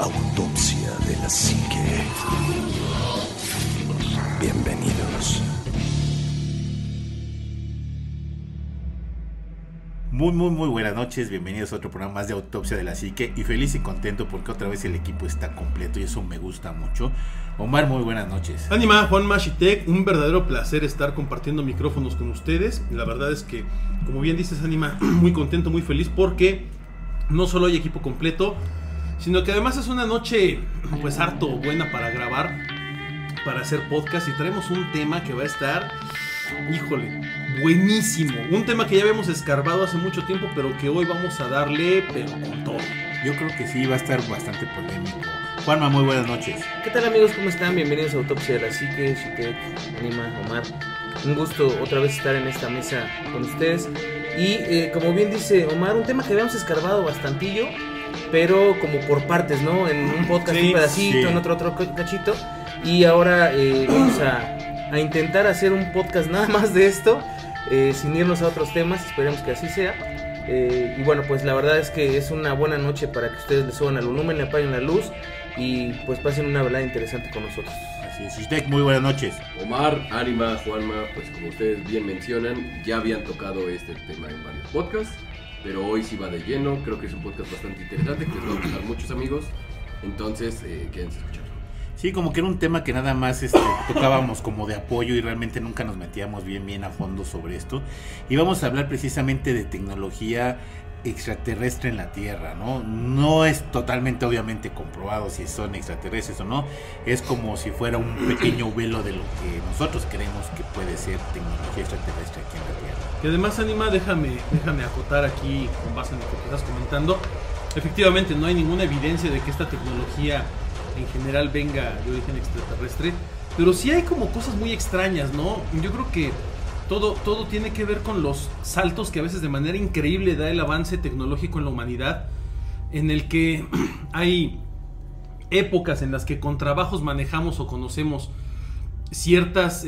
Autopsia de la Psique. Bienvenidos. Muy buenas noches, bienvenidos a otro programa más de Autopsia de la Psique. Y feliz y contento porque otra vez el equipo está completo y eso me gusta mucho. Omar, muy buenas noches. Anima, Juanma, Shitek, un verdadero placer estar compartiendo micrófonos con ustedes. La verdad es que, como bien dices, Anima, muy contento, muy feliz porque no solo hay equipo completo, sino que además es una noche pues harto buena para grabar, para hacer podcast, y traemos un tema que va a estar, híjole, buenísimo. Un tema que ya habíamos escarbado hace mucho tiempo, pero que hoy vamos a darle, pero con todo. Yo creo que sí, va a estar bastante polémico. Juanma, muy buenas noches. ¿Qué tal, amigos? ¿Cómo están? Bienvenidos a Autopsia de la Psique, Shitek, Anima, Omar. Un gusto otra vez estar en esta mesa con ustedes. Y como bien dice Omar, un tema que habíamos escarbado bastantillo, pero como por partes, ¿no? En un podcast un pedacito, en otro cachito. Y ahora vamos a intentar hacer un podcast nada más de esto, sin irnos a otros temas. Esperemos que así sea. Y bueno, pues la verdad es que es una buena noche para que ustedes le suban al volumen, le apaguen la luz y pues pasen una velada interesante con nosotros. Así es, Shitek, muy buenas noches. Omar, Anima, Juanma, pues como ustedes bien mencionan, ya habían tocado este tema en varios podcasts, pero hoy sí va de lleno. Creo que es un podcast bastante interesante, que les va a gustar muchos amigos, entonces quédense a escucharlo. Sí, como que era un tema que nada más tocábamos como de apoyo y realmente nunca nos metíamos bien a fondo sobre esto. Y vamos a hablar precisamente de tecnología extraterrestre en la Tierra, ¿no? No es totalmente obviamente comprobado si son extraterrestres o no. Es como si fuera un pequeño velo de lo que nosotros creemos que puede ser tecnología extraterrestre aquí en la Tierra. Que además, Anima, déjame acotar aquí con base en lo que estás comentando. Efectivamente, no hay ninguna evidencia de que esta tecnología en general venga de origen extraterrestre, pero sí hay como cosas muy extrañas, ¿no? Yo creo que todo tiene que ver con los saltos que a veces de manera increíble da el avance tecnológico en la humanidad, en el que hay épocas en las que con trabajos manejamos o conocemos ciertos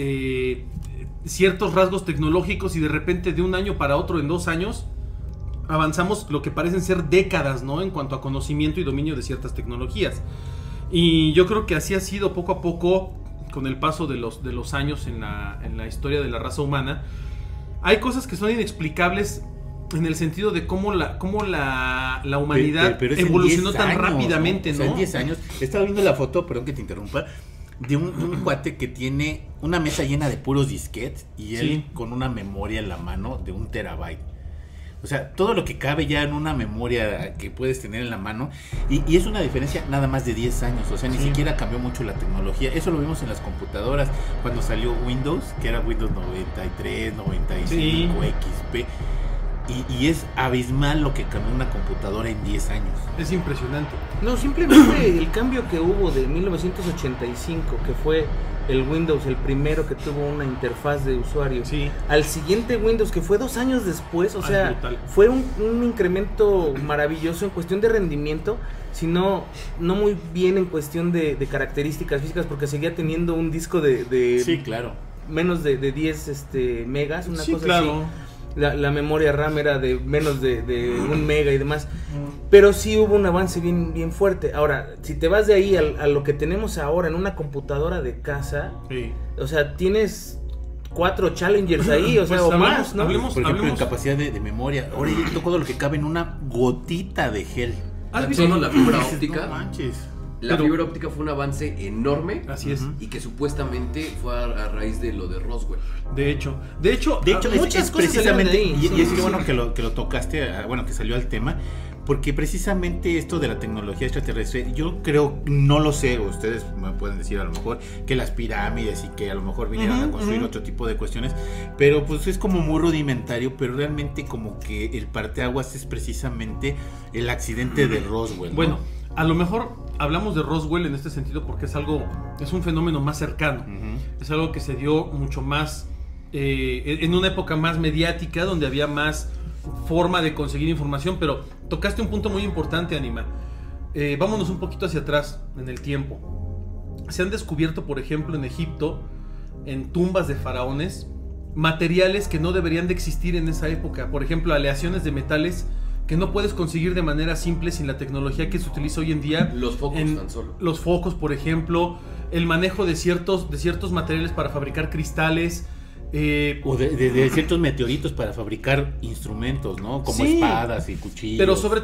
rasgos tecnológicos, y de repente de un año para otro, en 2 años, avanzamos lo que parecen ser décadas, ¿no? En cuanto a conocimiento y dominio de ciertas tecnologías. Y yo creo que así ha sido poco a poco con el paso de los años en la historia de la raza humana. Hay cosas que son inexplicables en el sentido de cómo la humanidad pero evolucionó tan rápidamente, ¿no? O sea, en 10 años. Estaba viendo la foto, perdón que te interrumpa, de un cuate que tiene una mesa llena de puros disquetes y él con una memoria en la mano de 1 terabyte. O sea, todo lo que cabe ya en una memoria que puedes tener en la mano. Y es una diferencia nada más de 10 años. O sea, ni siquiera cambió mucho la tecnología. Eso lo vimos en las computadoras cuando salió Windows, que era Windows 93, 95, XP. Y es abismal lo que cambió una computadora en 10 años. Es impresionante. No, simplemente el cambio que hubo de 1985, que fue el Windows, el primero que tuvo una interfaz de usuario, al siguiente Windows, que fue 2 años después. O sea, brutal. Fue un incremento maravilloso en cuestión de rendimiento, sino no muy bien en cuestión de características físicas, porque seguía teniendo un disco de sí, claro, menos de 10 megas, una cosa claro. así. La memoria RAM era de menos de 1 mega y demás. Pero sí hubo un avance bien fuerte. Ahora, si te vas de ahí a lo que tenemos ahora en una computadora de casa, o sea, tienes 4 Challengers ahí, o sea, pues o más, ¿no? Por ejemplo, en capacidad de memoria. Ahora ya todo lo que cabe en una gotita de gel. ¿Has visto la fibra óptica? No manches. La fibra óptica fue un avance enorme. Así es. Y que supuestamente fue a raíz de lo de Roswell. De hecho muchas cosas precisamente, y es que bueno que lo tocaste, bueno, que salió al tema, porque precisamente esto de la tecnología extraterrestre, yo creo, no lo sé, ustedes me pueden decir a lo mejor que las pirámides y que a lo mejor vinieron a construir otro tipo de cuestiones, pero pues es como muy rudimentario, pero realmente como que el parteaguas es precisamente el accidente de Roswell, ¿no? Bueno, a lo mejor hablamos de Roswell en este sentido porque es un fenómeno más cercano. Es algo que se dio mucho más en una época más mediática, donde había más forma de conseguir información. Pero tocaste un punto muy importante, Anima. Vámonos un poquito hacia atrás en el tiempo. Se han descubierto, por ejemplo, en Egipto, en tumbas de faraones, materiales que no deberían de existir en esa época. Por ejemplo, aleaciones de metales que no puedes conseguir de manera simple sin la tecnología que se utiliza hoy en día. Los focos tan solo. Los focos, por ejemplo, el manejo de ciertos materiales para fabricar cristales. O de ciertos meteoritos para fabricar instrumentos, ¿no? Como espadas y cuchillos. Pero sobre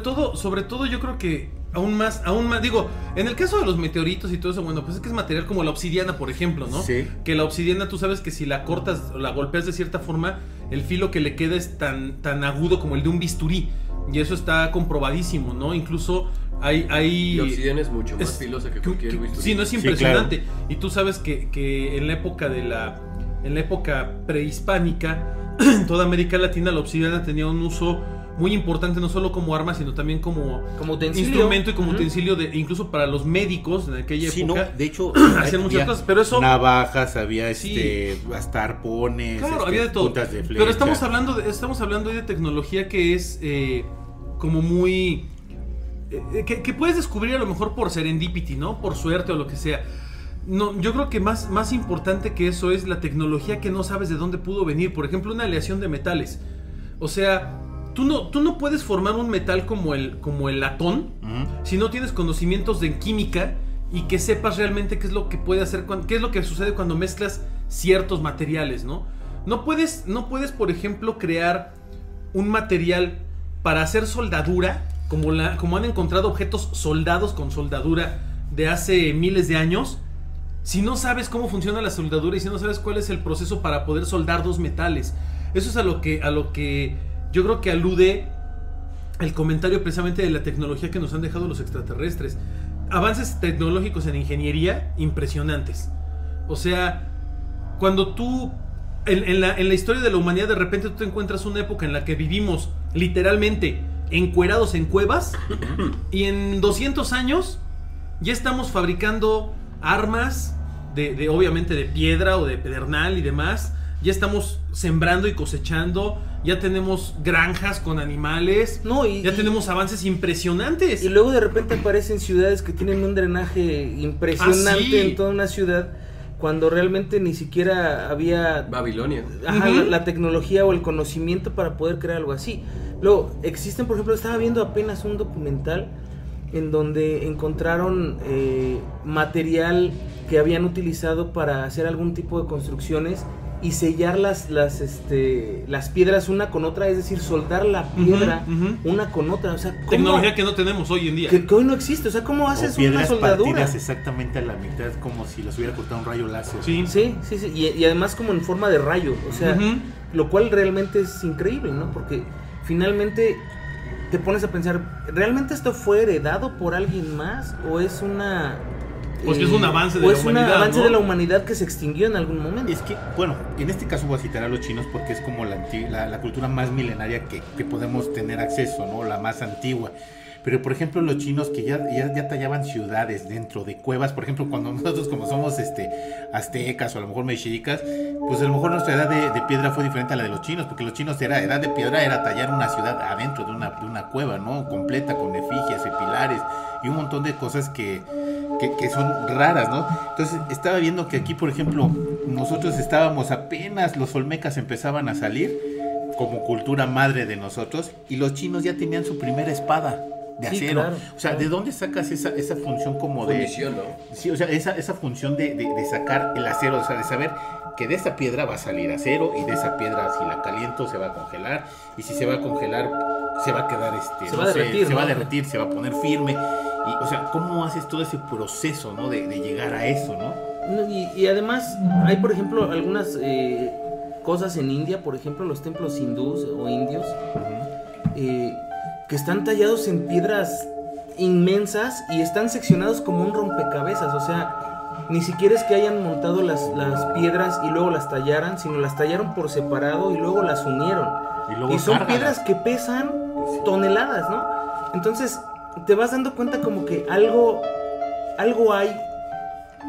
todo yo creo que aún más, digo, en el caso de los meteoritos y todo eso, bueno, pues es que es material como la obsidiana, por ejemplo, ¿no? Sí. Que la obsidiana, tú sabes que si la cortas o la golpeas de cierta forma, el filo que le queda es tan agudo como el de un bisturí. Y eso está comprobadísimo, ¿no? Incluso hay La obsidiana es mucho más filosa que cualquier bisturí. Sí, no es impresionante. Sí, claro. Y tú sabes que en la época prehispánica, en toda América Latina, la obsidiana tenía un uso muy importante, no solo como arma, sino también como utensilio. Instrumento y como utensilio, incluso para los médicos en aquella época. No, de hecho, hacían muchas cosas, pero eso... Navajas, había hasta arpones, claro, había de todo. puntas de flecha. Pero estamos hablando hoy de tecnología que es como muy... que puedes descubrir a lo mejor por serendipity, ¿no? Por suerte o lo que sea. No, yo creo que más importante que eso es la tecnología que no sabes de dónde pudo venir. Por ejemplo, una aleación de metales. O sea, tú no puedes formar un metal como el latón si no tienes conocimientos de química y que sepas realmente qué es lo que puede hacer, qué es lo que sucede cuando mezclas ciertos materiales, ¿no? No puedes, por ejemplo, crear un material para hacer soldadura, como han encontrado objetos soldados con soldadura de hace miles de años, si no sabes cómo funciona la soldadura y si no sabes cuál es el proceso para poder soldar dos metales. Eso es a lo que yo creo que alude el comentario precisamente de la tecnología que nos han dejado los extraterrestres. Avances tecnológicos en ingeniería impresionantes. O sea, cuando tú en la historia de la humanidad de repente tú te encuentras una época en la que vivimos literalmente encuerados en cuevas y en 200 años ya estamos fabricando armas obviamente de piedra o de pedernal y demás. Ya estamos sembrando y cosechando. Ya tenemos granjas con animales. Ya tenemos avances impresionantes. Y luego de repente aparecen ciudades que tienen un drenaje impresionante en toda una ciudad, cuando realmente ni siquiera había Babilonia. La tecnología o el conocimiento para poder crear algo así. Luego existen, por ejemplo, estaba viendo apenas un documental en donde encontraron material que habían utilizado para hacer algún tipo de construcciones y sellar las piedras una con otra, es decir, soldar la piedra una con otra. O sea, tecnología que no tenemos hoy en día. Que hoy no existe. O sea, ¿cómo haces una soldadura? Partidas exactamente a la mitad, como si los hubiera cortado un rayo láser. Sí. Y además como en forma de rayo. O sea, lo cual realmente es increíble, ¿no? Porque finalmente te pones a pensar, ¿realmente esto fue heredado por alguien más? ¿O es una... Pues que es un avance de la humanidad, un avance, ¿no?, de la humanidad que se extinguió en algún momento. Es que, bueno, en este caso voy a citar a los chinos porque es como la cultura más milenaria que podemos tener acceso, ¿no? La más antigua. Pero, por ejemplo, los chinos que ya tallaban ciudades dentro de cuevas, por ejemplo, cuando nosotros como somos aztecas o a lo mejor mexicas, pues a lo mejor nuestra edad de piedra fue diferente a la de los chinos, porque los chinos edad de piedra era tallar una ciudad adentro de una cueva, ¿no? Completa, con efigies y pilares y un montón de cosas que son raras, ¿no? Entonces estaba viendo que aquí, por ejemplo, nosotros estábamos apenas, los olmecas empezaban a salir como cultura madre de nosotros, y los chinos ya tenían su primera espada de acero. Claro, o sea, ¿de dónde sacas esa función como de... Fundición, ¿no? Sí, o sea, esa función de sacar el acero, o sea, de saber que de esa piedra va a salir acero, y de esa piedra, si la caliento, se va a congelar, y si se va a congelar, se va a quedar, se va a derretir, se va a poner firme. Y, o sea, ¿cómo haces todo ese proceso, ¿no? De llegar a eso, ¿no? Y además, hay, por ejemplo, algunas cosas en India, por ejemplo, los templos hindús o indios, que están tallados en piedras inmensas y están seccionados como un rompecabezas. O sea, ni siquiera es que hayan montado las piedras y luego las tallaran, sino las tallaron por separado y luego las unieron. Y son piedras que pesan toneladas, ¿no? Entonces te vas dando cuenta como que algo hay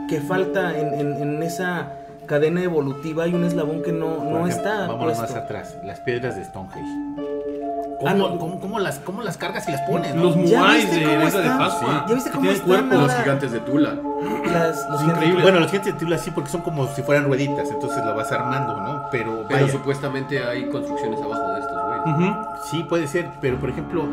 que falta en esa cadena evolutiva. Hay un eslabón que no está vámonos puesto. más atrás, las piedras de Stonehenge. No. ¿Cómo las cargas y las pones, ¿no? Los muáis de cómo Isla de están? Pascua. ¿Ya viste cómo tienen están cuerpo. ahora? Los gigantes de Tula. Los increíble. Bueno, los gigantes de Tula sí, porque son como si fueran rueditas, entonces lo vas armando, ¿no? Pero supuestamente hay construcciones abajo de estos güeyes. Sí, puede ser, pero por ejemplo,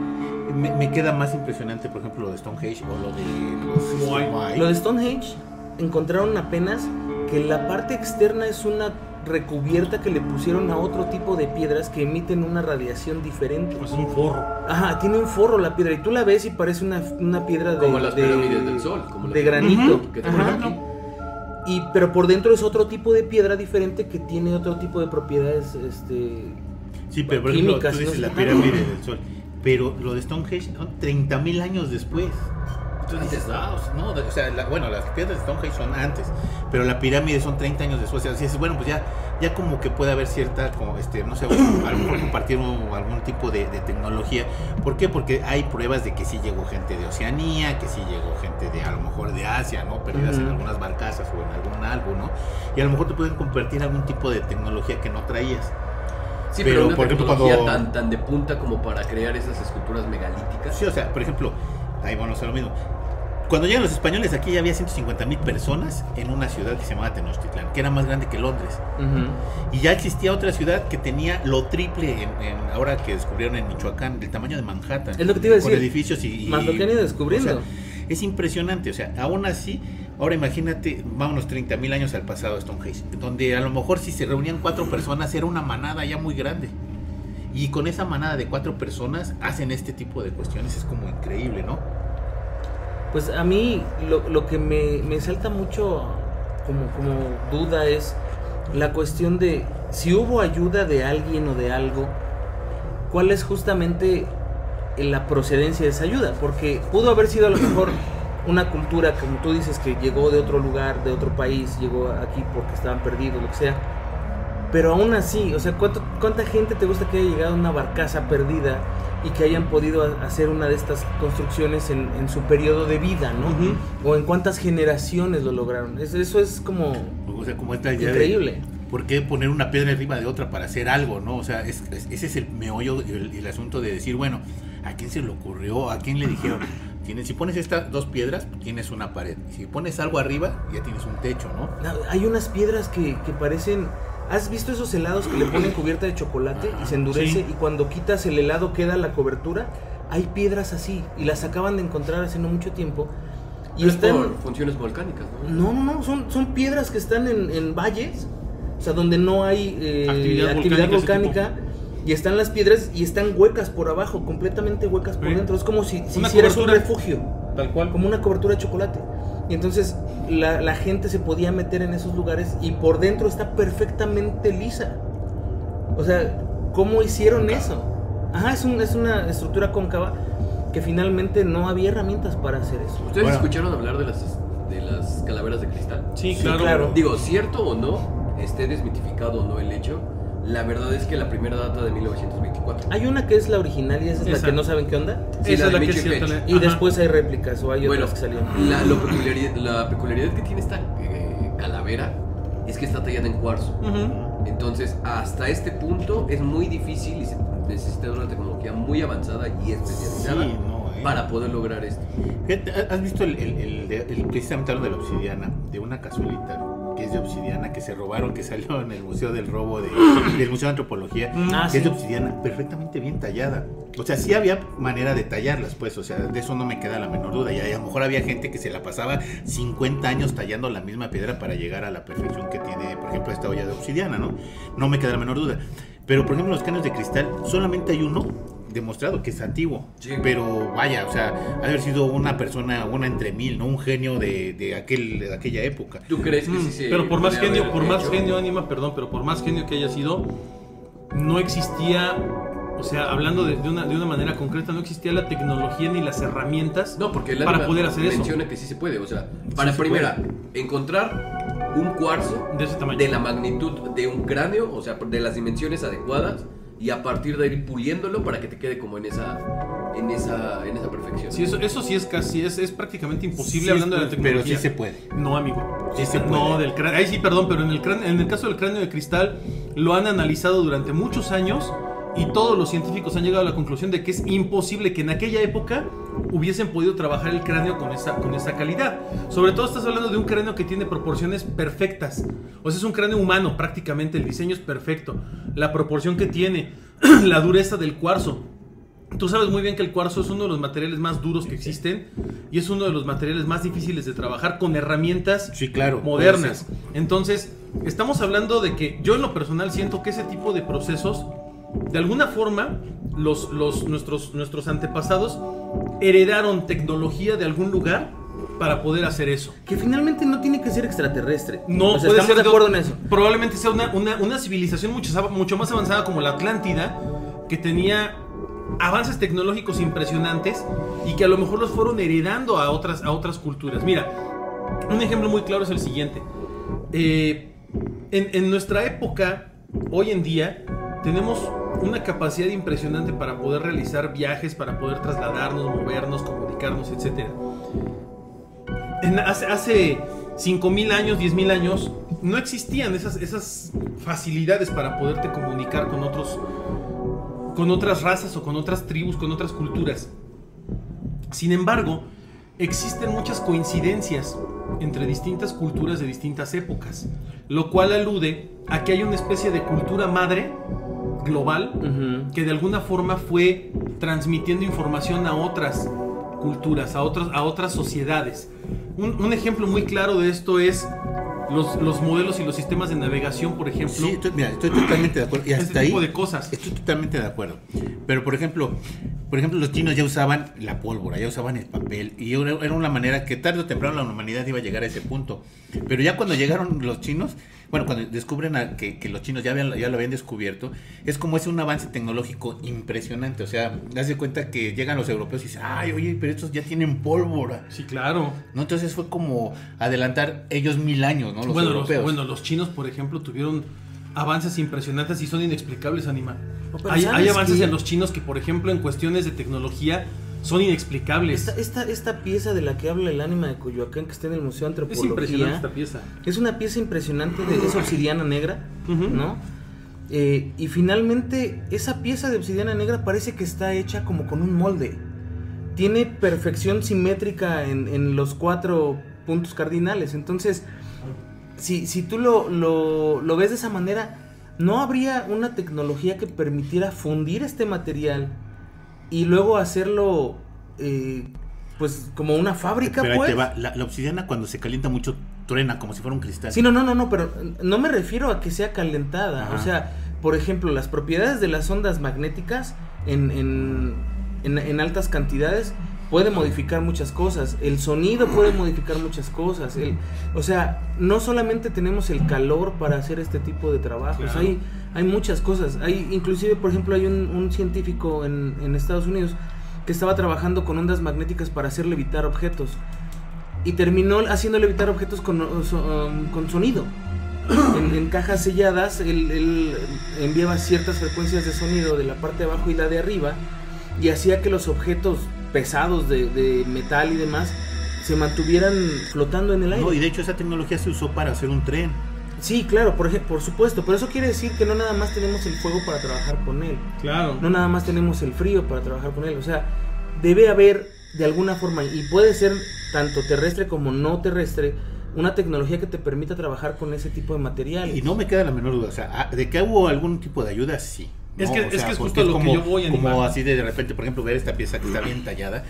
me queda más impresionante, por ejemplo, lo de Stonehenge o lo de los Moai. Lo de Stonehenge encontraron apenas que la parte externa es una recubierta que le pusieron a otro tipo de piedras que emiten una radiación diferente. Pues un forro. Ajá, tiene un forro la piedra y tú la ves y parece una piedra de... Como las pirámides del Sol. Como de granito. Que tenemos Ajá. aquí. Pero por dentro es otro tipo de piedra diferente que tiene otro tipo de propiedades, Sí, pero por ejemplo, químicas, tú dices ¿no? la pirámide del Sol, pero lo de Stonehenge son 30,000 años después. Entonces dices, no, o sea, las piedras de Stonehenge son antes, pero la pirámide son 30 años después. O sea, dices, bueno, pues ya como que puede haber cierta, como, no sé, a lo mejor compartir algún tipo de tecnología. ¿Por qué? Porque hay pruebas de que sí llegó gente de Oceanía, que sí llegó gente de, a lo mejor, de Asia, ¿no? Perdidas en algunas barcazas o en algún algo, ¿no? Y a lo mejor te pueden compartir algún tipo de tecnología que no traías. Sí, pero una por ejemplo, tecnología tan de punta como para crear esas esculturas megalíticas. Sí, o sea, por ejemplo, ahí vamos a lo mismo. Cuando llegan los españoles, aquí ya había 150,000 personas en una ciudad que se llamaba Tenochtitlán, que era más grande que Londres. Y ya existía otra ciudad que tenía lo triple ahora que descubrieron en Michoacán, del tamaño de Manhattan. Es lo que te iba a decir. Con edificios y más lo que han ido descubriendo. O sea, es impresionante, o sea, aún así, ahora imagínate, vámonos 30,000 años al pasado de Stonehenge, donde a lo mejor si se reunían 4 personas era una manada ya muy grande. Y con esa manada de 4 personas hacen este tipo de cuestiones, es como increíble, ¿no? Pues a mí lo que me salta mucho como duda es la cuestión de si hubo ayuda de alguien o de algo, cuál es justamente la procedencia de esa ayuda, porque pudo haber sido a lo mejor una cultura, como tú dices, que llegó de otro lugar, de otro país, llegó aquí porque estaban perdidos, lo que sea, pero aún así, o sea, ¿cuánta gente te gusta que haya llegado a una barcaza perdida y que hayan podido hacer una de estas construcciones en su periodo de vida, ¿no? O en cuántas generaciones lo lograron. Eso es como, o sea, como esta idea increíble. ¿Por qué poner una piedra arriba de otra para hacer algo, no? O sea, ese es el meollo, el asunto de decir, bueno, ¿a quién se le ocurrió? ¿A quién le dijeron? Si pones estas 2 piedras, tienes una pared. Si pones algo arriba, ya tienes un techo, ¿no? Hay unas piedras que parecen... ¿Has visto esos helados que le ponen cubierta de chocolate y se endurece? Sí. Y cuando quitas el helado queda la cobertura. Hay piedras así y las acaban de encontrar hace no mucho tiempo. Y Pero están... es por funciones volcánicas, ¿no? No, son piedras que están en valles, o sea, donde no hay actividad volcánica. Y están las piedras y están huecas por abajo, completamente huecas por dentro. Es como si hicieras un refugio, tal cual, como una cobertura de chocolate. Y entonces la gente se podía meter en esos lugares y por dentro está perfectamente lisa. O sea, ¿cómo hicieron eso? Ajá, es una estructura cóncava que finalmente no había herramientas para hacer eso. ¿Ustedes escucharon hablar de las calaveras de cristal? Sí, Sí, claro. claro. Digo, cierto o no, esté desmitificado o no el hecho, la verdad es que la primera data de 1924. Hay una que es la original y esa es la que no saben qué onda. Sí, Esa es la que es Mitchell cierta. Page. Y Ajá. después hay réplicas o hay Bueno, otras que salieron. la peculiaridad que tiene esta calavera es que está tallada en cuarzo. Entonces, hasta este punto es muy difícil y se necesita una tecnología muy avanzada y especializada Sí, no, para poder lograr esto. ¿Has visto precisamente hablando de la obsidiana, de una cazuelita que es de obsidiana, que se robaron, que salió en el Museo del Robo del Museo de Antropología, que es de obsidiana, perfectamente bien tallada? O sea, sí había manera de tallarlas, pues, o sea, de eso no me queda la menor duda. Y a lo mejor había gente que se la pasaba 50 años tallando la misma piedra para llegar a la perfección que tiene, por ejemplo, esta olla de obsidiana, ¿no? No me queda la menor duda. Pero, por ejemplo, los caños de cristal, solamente hay uno demostrado que es antiguo, Sí. pero vaya, o sea, ha de haber sido una persona, una entre mil, ¿no? Un genio de aquella época. ¿Tú crees que sí se Pero por más puede genio, haber hecho? Anima, perdón, pero por más genio que haya sido, no existía, o sea, hablando de una manera concreta, no existía la tecnología ni las herramientas No, porque el para Anima poder hacer eso. menciona que sí se puede, o sea, para primera, encontrar un cuarzo De ese tamaño. de la magnitud de un cráneo, o sea, de las dimensiones adecuadas, y a partir de ir puliéndolo para que te quede como en esa perfección. Sí, eso sí es casi, es prácticamente imposible Sí, hablando de la tecnología. pero sí se puede. No, amigo. Sí se puede. No, del cráneo. Ahí sí, perdón, pero en el caso del cráneo de cristal lo han analizado durante muchos años y todos los científicos han llegado a la conclusión de que es imposible que en aquella época hubiesen podido trabajar el cráneo con esa calidad. Sobre todo estás hablando de un cráneo que tiene proporciones perfectas. O sea, es un cráneo humano prácticamente, el diseño es perfecto. La proporción que tiene, la dureza del cuarzo. Tú sabes muy bien que el cuarzo es uno de los materiales más duros que existen y es uno de los materiales más difíciles de trabajar con herramientas modernas. Entonces, estamos hablando de que yo en lo personal siento que ese tipo de procesos, de alguna forma, nuestros antepasados heredaron tecnología de algún lugar para poder hacer eso. Que finalmente no tiene que ser extraterrestre. No, o sea, puede estamos ser de acuerdo en eso. Probablemente sea una civilización mucho más avanzada como la Atlántida, que tenía avances tecnológicos impresionantes y que a lo mejor los fueron heredando a otras culturas. Mira, un ejemplo muy claro es el siguiente. En nuestra época, hoy en día, tenemos una capacidad impresionante para poder realizar viajes, para poder trasladarnos, movernos, comunicarnos, etc. Hace 5,000 años, 10,000 años, no existían esas facilidades para poderte comunicar con otras razas o con otras tribus, con otras culturas. Sin embargo, existen muchas coincidencias entre distintas culturas de distintas épocas, lo cual alude a que hay una especie de cultura madre global que de alguna forma fue transmitiendo información a otras culturas, a otras sociedades. Un ejemplo muy claro de esto es los modelos y los sistemas de navegación, por ejemplo. Sí, estoy totalmente de acuerdo. Y hasta este tipo de cosas. Estoy totalmente de acuerdo. Pero, por ejemplo, los chinos ya usaban la pólvora, ya usaban el papel. Y era una manera que tarde o temprano la humanidad iba a llegar a ese punto. Pero ya cuando llegaron los chinos, bueno, cuando descubren que los chinos ya lo habían descubierto, es como un avance tecnológico impresionante. O sea, das de cuenta que llegan los europeos y dicen, ay, oye, pero estos ya tienen pólvora. Sí, claro. ¿No? Entonces fue como adelantar ellos 1000 años, ¿no? Los europeos. Los chinos, por ejemplo, tuvieron avances impresionantes y son inexplicables, Anima. No, hay avances en los chinos que, por ejemplo, en cuestiones de tecnología son inexplicables. Esta pieza de la que habla el Ánima de Coyoacán, que está en el Museo de Antropología, es impresionante esta pieza. Es una pieza impresionante, es obsidiana negra, ¿no? Y finalmente esa pieza de obsidiana negra parece que está hecha como con un molde. Tiene perfección simétrica en los 4 puntos cardinales. Entonces, si tú lo ves de esa manera, no habría una tecnología que permitiera fundir este material y luego hacerlo pues como una fábrica. Pero pues ahí te va. La obsidiana, cuando se calienta mucho, truena como si fuera un cristal. Sí, no, pero no me refiero a que sea calentada. Ajá. O sea, por ejemplo, las propiedades de las ondas magnéticas en altas cantidades puede modificar muchas cosas. El sonido puede modificar muchas cosas. O sea, no solamente tenemos el calor para hacer este tipo de trabajos. Claro. Hay muchas cosas. Inclusive, por ejemplo, hay un científico en Estados Unidos que estaba trabajando con ondas magnéticas para hacer levitar objetos. Y terminó haciendo levitar objetos con sonido. En cajas selladas, él enviaba ciertas frecuencias de sonido de la parte de abajo y la de arriba, y hacía que los objetos pesados de metal y demás se mantuvieran flotando en el aire. No, y de hecho esa tecnología se usó para hacer un tren. Sí, claro, por supuesto, pero eso quiere decir que no nada más tenemos el fuego para trabajar con él. Claro. No nada más tenemos el frío para trabajar con él. O sea, debe haber de alguna forma, y puede ser tanto terrestre como no terrestre, una tecnología que te permita trabajar con ese tipo de materiales. Y no me queda la menor duda, o sea, de que hubo algún tipo de ayuda, sí. Es ¿no? que es justo lo que yo voy a animar. Como así de repente, por ejemplo, ver esta pieza que está bien tallada,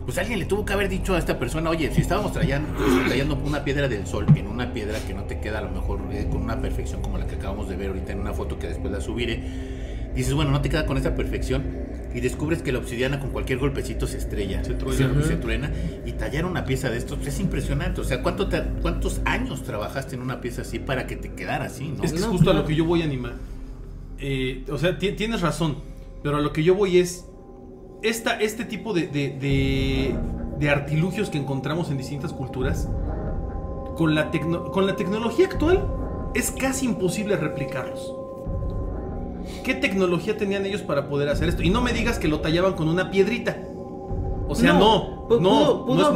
pues alguien le tuvo que haber dicho a esta persona, oye, si estábamos tallando una piedra del sol en una piedra que no te queda a lo mejor con una perfección como la que acabamos de ver ahorita en una foto que después la subiré, dices, bueno, no te queda con esa perfección, y descubres que la obsidiana con cualquier golpecito se estrella, se truena, y tallar una pieza de estos, pues es impresionante. O sea, ¿cuántos años trabajaste en una pieza así para que te quedara así, no? Es que es justo a lo que yo voy a animar. O sea, tienes razón, pero a lo que yo voy es este tipo de artilugios que encontramos en distintas culturas, con la tecnología actual es casi imposible replicarlos. ¿Qué tecnología tenían ellos para poder hacer esto? Y no me digas que lo tallaban con una piedrita. O sea, no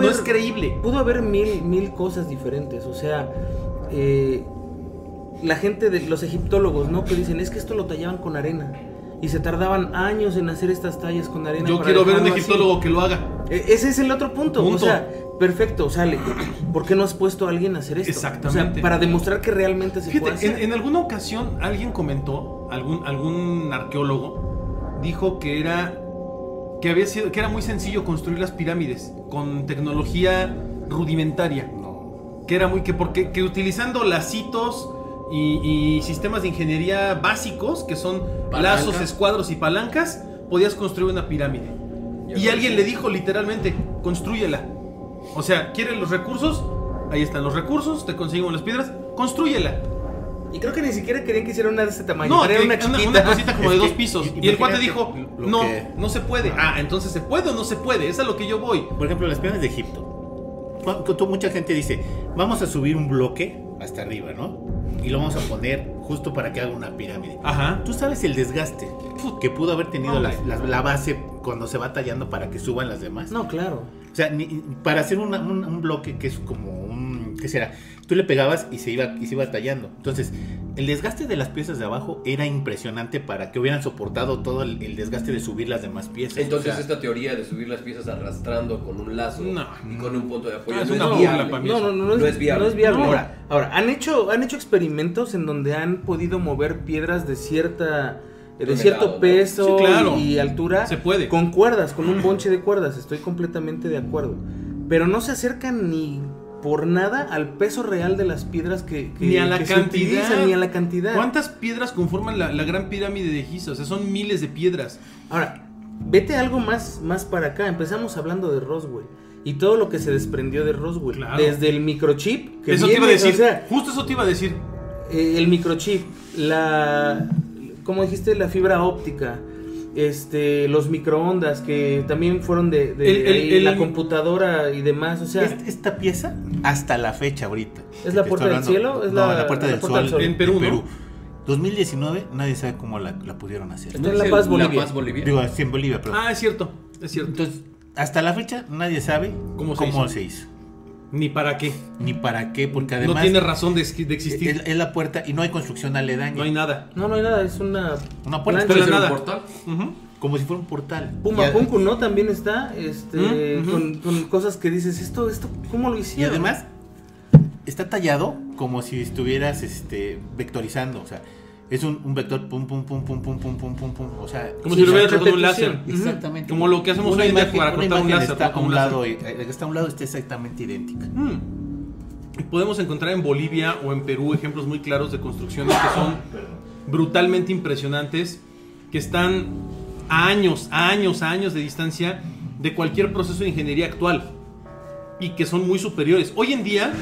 es creíble. Pudo haber mil cosas diferentes. O sea, la gente de los egiptólogos, ¿no? Que dicen, es que esto lo tallaban con arena. Y se tardaban años en hacer estas tallas con arena. Yo quiero ver un egiptólogo que lo haga. Ese es el otro punto. O sea, perfecto, sale. ¿Por qué no has puesto a alguien a hacer esto? Exactamente. O sea, para demostrar que realmente se puede hacer. En alguna ocasión alguien comentó, algún arqueólogo, dijo que era muy sencillo construir las pirámides con tecnología rudimentaria. No. Que utilizando lacitos y sistemas de ingeniería básicos, que son Palanca. lazos, escuadros y palancas, podías construir una pirámide. Y alguien le dijo literalmente, construyela. O sea, ¿quieren los recursos? Ahí están los recursos, te conseguimos las piedras, construyela. Y creo que ni siquiera querían que hiciera una de este tamaño. No, era una una chiquita. cosita como de Es 2 que, pisos. Y el cuate imagínate dijo, lo no, que- no se puede. Ah, entonces ¿se puede o no se puede? Es a lo que yo voy. Por ejemplo, las pirámides de Egipto. Mucha gente dice, vamos a subir un bloque hasta arriba, ¿no? Y lo vamos a poner justo para que haga una pirámide. Ajá. ¿Tú sabes el desgaste que pudo haber tenido Hombre. la base cuando se va tallando para que suban las demás? No, claro. O sea, para hacer un bloque que es como un... ¿Qué será? Tú le pegabas y se iba tallando. Entonces, el desgaste de las piezas de abajo era impresionante para que hubieran soportado todo el desgaste de subir las demás piezas. Entonces O sea, esta teoría de subir las piezas arrastrando con un lazo No. y con un punto de apoyo Es no una es burla viable. para mí. No es viable. No. Ahora, han hecho experimentos en donde han podido mover piedras de cierto Tonelada, ¿no? peso Sí, claro. y altura. Se puede. Con cuerdas, con un bonche de cuerdas. Estoy completamente de acuerdo. Pero no se acercan ni por nada al peso real de las piedras que Ni a la que se cantidad. utilizan, ni a la cantidad. ¿Cuántas piedras conforman la gran pirámide de Giza? O sea, son miles de piedras. Ahora, vete algo más para acá. Empezamos hablando de Roswell y todo lo que se desprendió de Roswell. Claro. Desde el microchip. Que Eso viene, te iba a decir. o sea, Justo eso te iba a decir. el microchip, ¿cómo dijiste? La fibra óptica, los microondas que también fueron la computadora y demás. O sea, esta pieza, hasta la fecha ahorita. ¿Es la te puerta estoy del cielo? ¿Es la puerta del sol. En Perú, ¿no? 2019, nadie sabe cómo la pudieron hacer. Está en La Paz, Bolivia. La Paz, Bolivia. Digo, sí, en Bolivia, pero... Ah, es cierto. Es cierto. Entonces, hasta la fecha, nadie sabe ¿Cómo cómo se se hizo. Ni para qué. Ni para qué, porque además... No tiene razón de existir. es la puerta y no hay construcción aledaña. No hay nada. no hay nada, es una puerta. plancha. Pero ¿Puede ser nada. un portal? Ujú. Como si fuera un portal. Pumapunku, ¿no? También está, Ujú. con cosas que dices, esto, ¿cómo lo Y hicieron? además, está tallado como si estuvieras vectorizando. O sea, es un vector pum, pum, pum, pum, pum, pum, pum, pum, pum. O sea, Como Sí, si lo hubiera repetición. cortado un láser. exactamente. Como lo que hacemos Una hoy en día imagen- para una cortar un imagen láser. está a con un un láser. lado, está a un lado, está exactamente idéntica. Y podemos encontrar en Bolivia o en Perú ejemplos muy claros de construcciones que son brutalmente impresionantes, que están a años de distancia de cualquier proceso de ingeniería actual y que son muy superiores. Hoy en día,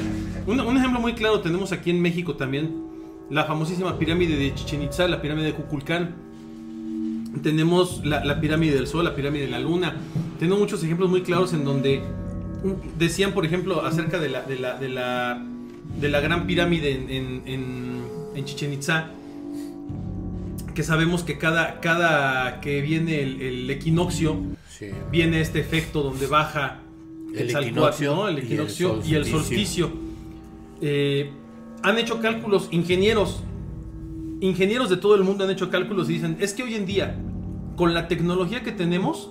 un ejemplo muy claro tenemos aquí en México también, la famosísima pirámide de Chichén Itzá, la pirámide de Kukulcán. Tenemos la pirámide del Sol, la pirámide de la Luna. Tenemos muchos ejemplos muy claros en donde decían, por ejemplo, acerca de la gran pirámide en Chichén Itzá, que sabemos que cada que viene el equinoccio, Sí. viene este efecto donde baja El Quetzalcóatl, equinoccio ¿no? El equinoccio y y el el solsticio. Han hecho cálculos, ingenieros de todo el mundo han hecho cálculos y dicen, es que hoy en día, con la tecnología que tenemos,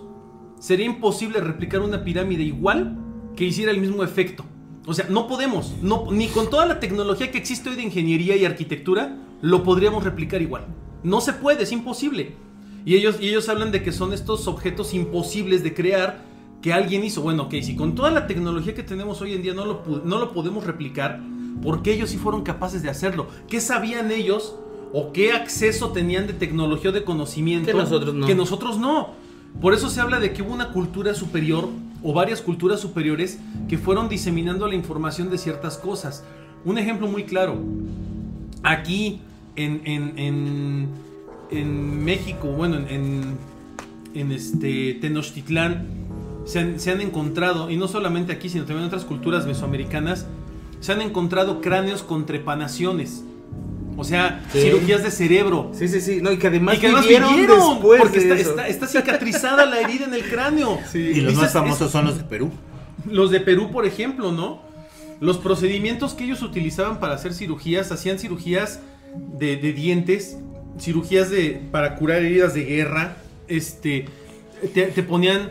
sería imposible replicar una pirámide igual que hiciera el mismo efecto. O sea, no podemos, ni con toda la tecnología que existe hoy de ingeniería y arquitectura, lo podríamos replicar igual. No se puede, es imposible. Y ellos hablan de que son estos objetos imposibles de crear que alguien hizo. Bueno, ok, si con toda la tecnología que tenemos hoy en día no lo podemos replicar, ¿por qué ellos sí fueron capaces de hacerlo? ¿Qué sabían ellos o qué acceso tenían de tecnología o de conocimiento Que nosotros no. que nosotros no? Por eso se habla de que hubo una cultura superior o varias culturas superiores que fueron diseminando la información de ciertas cosas. Un ejemplo muy claro. Aquí en México, bueno, en Tenochtitlán, se han encontrado, y no solamente aquí, sino también en otras culturas mesoamericanas, se han encontrado cráneos con trepanaciones. O sea, Sí. cirugías de cerebro. Sí, no, y que además, Y que además vivieron después porque de eso. está cicatrizada la herida en el cráneo. Y los Dices, más famosos son los de Perú. los de Perú, por ejemplo, ¿no? Los procedimientos que ellos utilizaban para hacer cirugías, hacían cirugías de dientes, cirugías para curar heridas de guerra, te ponían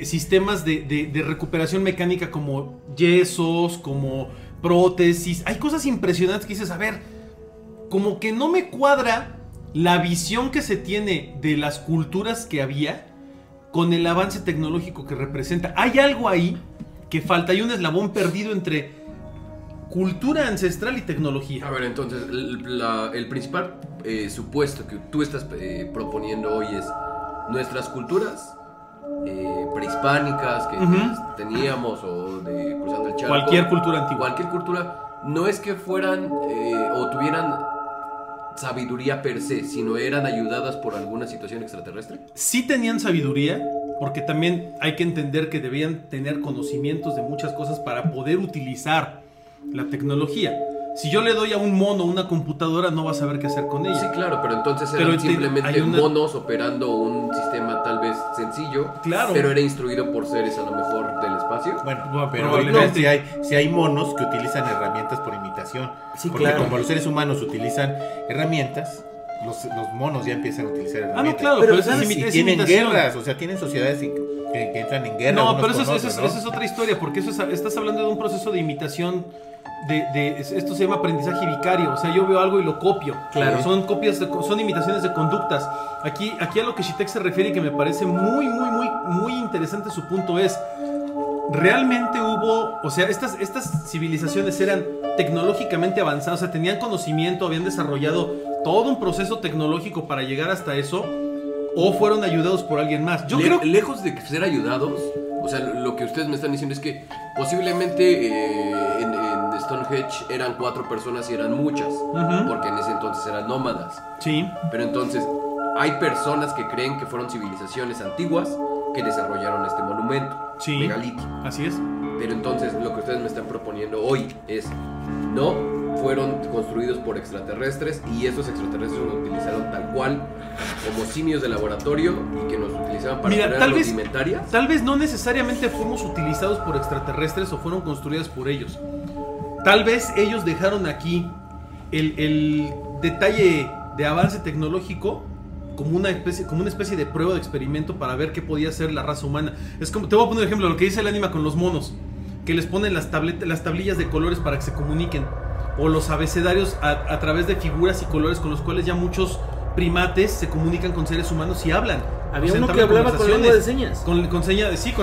sistemas de recuperación mecánica como yesos, como prótesis. Hay cosas impresionantes que dices, a ver, como que no me cuadra la visión que se tiene de las culturas que había con el avance tecnológico que representa. Hay algo ahí que falta, hay un eslabón perdido entre cultura ancestral y tecnología. A ver, entonces, el principal supuesto que tú estás proponiendo hoy es nuestras culturas prehispánicas que teníamos, o de cruzando el charco. Cualquier cultura antigua. Cualquier cultura, no es que fueran o tuvieran sabiduría per se, sino eran ayudadas por alguna situación extraterrestre. Sí tenían sabiduría, porque también hay que entender que debían tener conocimientos de muchas cosas para poder utilizar la tecnología. Si yo le doy a un mono una computadora, no va a saber qué hacer con ella. Sí, claro, pero entonces eran simplemente monos operando un sistema tal vez sencillo, claro, pero era instruido por seres a lo mejor del espacio. Bueno, pero si hay monos que utilizan herramientas por imitación. Sí, porque claro, como los seres humanos utilizan herramientas, los monos ya empiezan a utilizar herramientas. No, claro, pero y tienen guerras, o sea, tienen sociedades que entran en guerra. No, pero eso es otra historia, porque estás hablando de un proceso de imitación. Esto se llama aprendizaje vicario. O sea, yo veo algo y lo copio. Claro. Son imitaciones de conductas. Aquí a lo que Xitek se refiere, y que me parece muy interesante su punto, es realmente hubo, o sea, estas civilizaciones eran tecnológicamente avanzadas, o sea, tenían conocimiento, habían desarrollado todo un proceso tecnológico para llegar hasta eso, o fueron ayudados por alguien más. Yo creo, lejos de ser ayudados, o sea, lo que ustedes me están diciendo es que posiblemente en Stonehenge eran 4 personas y eran muchas, porque en ese entonces eran nómadas. Sí. Pero entonces hay personas que creen que fueron civilizaciones antiguas que desarrollaron este monumento megalítico. Así es. Pero entonces lo que ustedes me están proponiendo hoy es, no fueron construidos por extraterrestres, y esos extraterrestres los utilizaron tal cual como simios de laboratorio, y que nos utilizaban para crear rudimentarias. Tal vez no necesariamente fuimos utilizados por extraterrestres o fueron construidas por ellos. Tal vez ellos dejaron aquí el detalle de avance tecnológico como una especie de prueba de experimento para ver qué podía hacer la raza humana. Es como, te voy a poner un ejemplo, lo que dice el anime con los monos, que les ponen las tablillas de colores para que se comuniquen, o los abecedarios a través de figuras y colores con los cuales ya muchos primates se comunican con seres humanos y hablan. Había uno que hablaba con lengua de señas. Con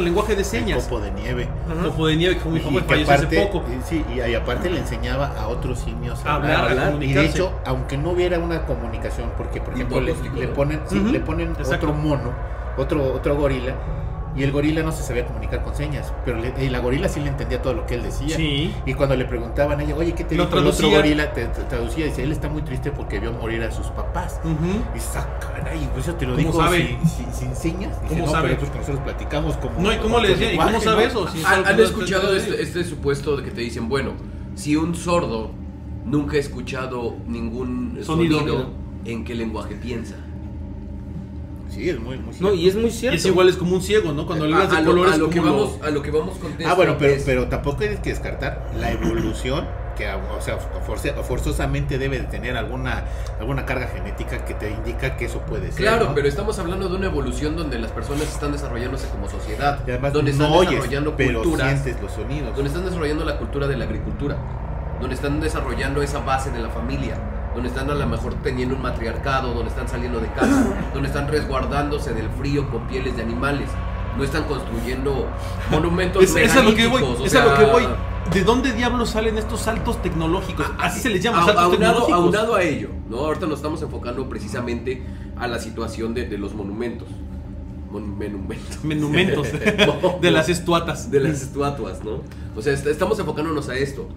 lenguaje de señas. Copo de nieve. Copo de nieve, como mi papá falleció hace poco. Sí, y aparte le enseñaba a otros simios a hablar. Y de hecho, aunque no hubiera una comunicación, porque por ejemplo le ponen otro mono, otro gorila, y el gorila no se sabía comunicar con señas, pero la gorila sí le entendía todo lo que él decía. Sí. Y cuando le preguntaban a ella, oye, ¿qué te dijo el otro gorila? Te traducía y dice, él está muy triste porque vio morir a sus papás. Y caray, pues eso te lo digo sin señas. Dice, ¿Cómo sabe? Pero pues que nosotros platicamos como... No, ¿y cómo le decía? ¿Y cómo sabe eso? ¿Han escuchado este supuesto de que te dicen, bueno, si un sordo nunca ha escuchado ningún sonido, ¿en qué lenguaje piensa? Sí, es muy cierto. No, y es muy cierto. Es igual, es como un ciego, ¿no? Cuando le hablas de colores, a lo que vamos con esto. Ah, bueno, pero tampoco hay que descartar la evolución, que, o sea, forzosamente debe de tener alguna carga genética que te indica que eso puede ser. Claro, ¿no? Pero estamos hablando de una evolución donde las personas están desarrollándose como sociedad, y además donde están desarrollando pero culturas, sientes los sonidos, donde están desarrollando la cultura de la agricultura, donde están desarrollando esa base de la familia, donde están a lo mejor teniendo un matriarcado, donde están saliendo de casa, donde están resguardándose del frío con pieles de animales, no están construyendo monumentos megalíticos. Es a lo que voy. ¿De dónde diablos salen estos saltos tecnológicos? Así se les llama, saltos tecnológicos. Aunado a ello, ¿no? Ahorita nos estamos enfocando precisamente a la situación de los monumentos. Monumentos. De las estatuas. De las estatuas, ¿no? O sea, estamos enfocándonos a esto.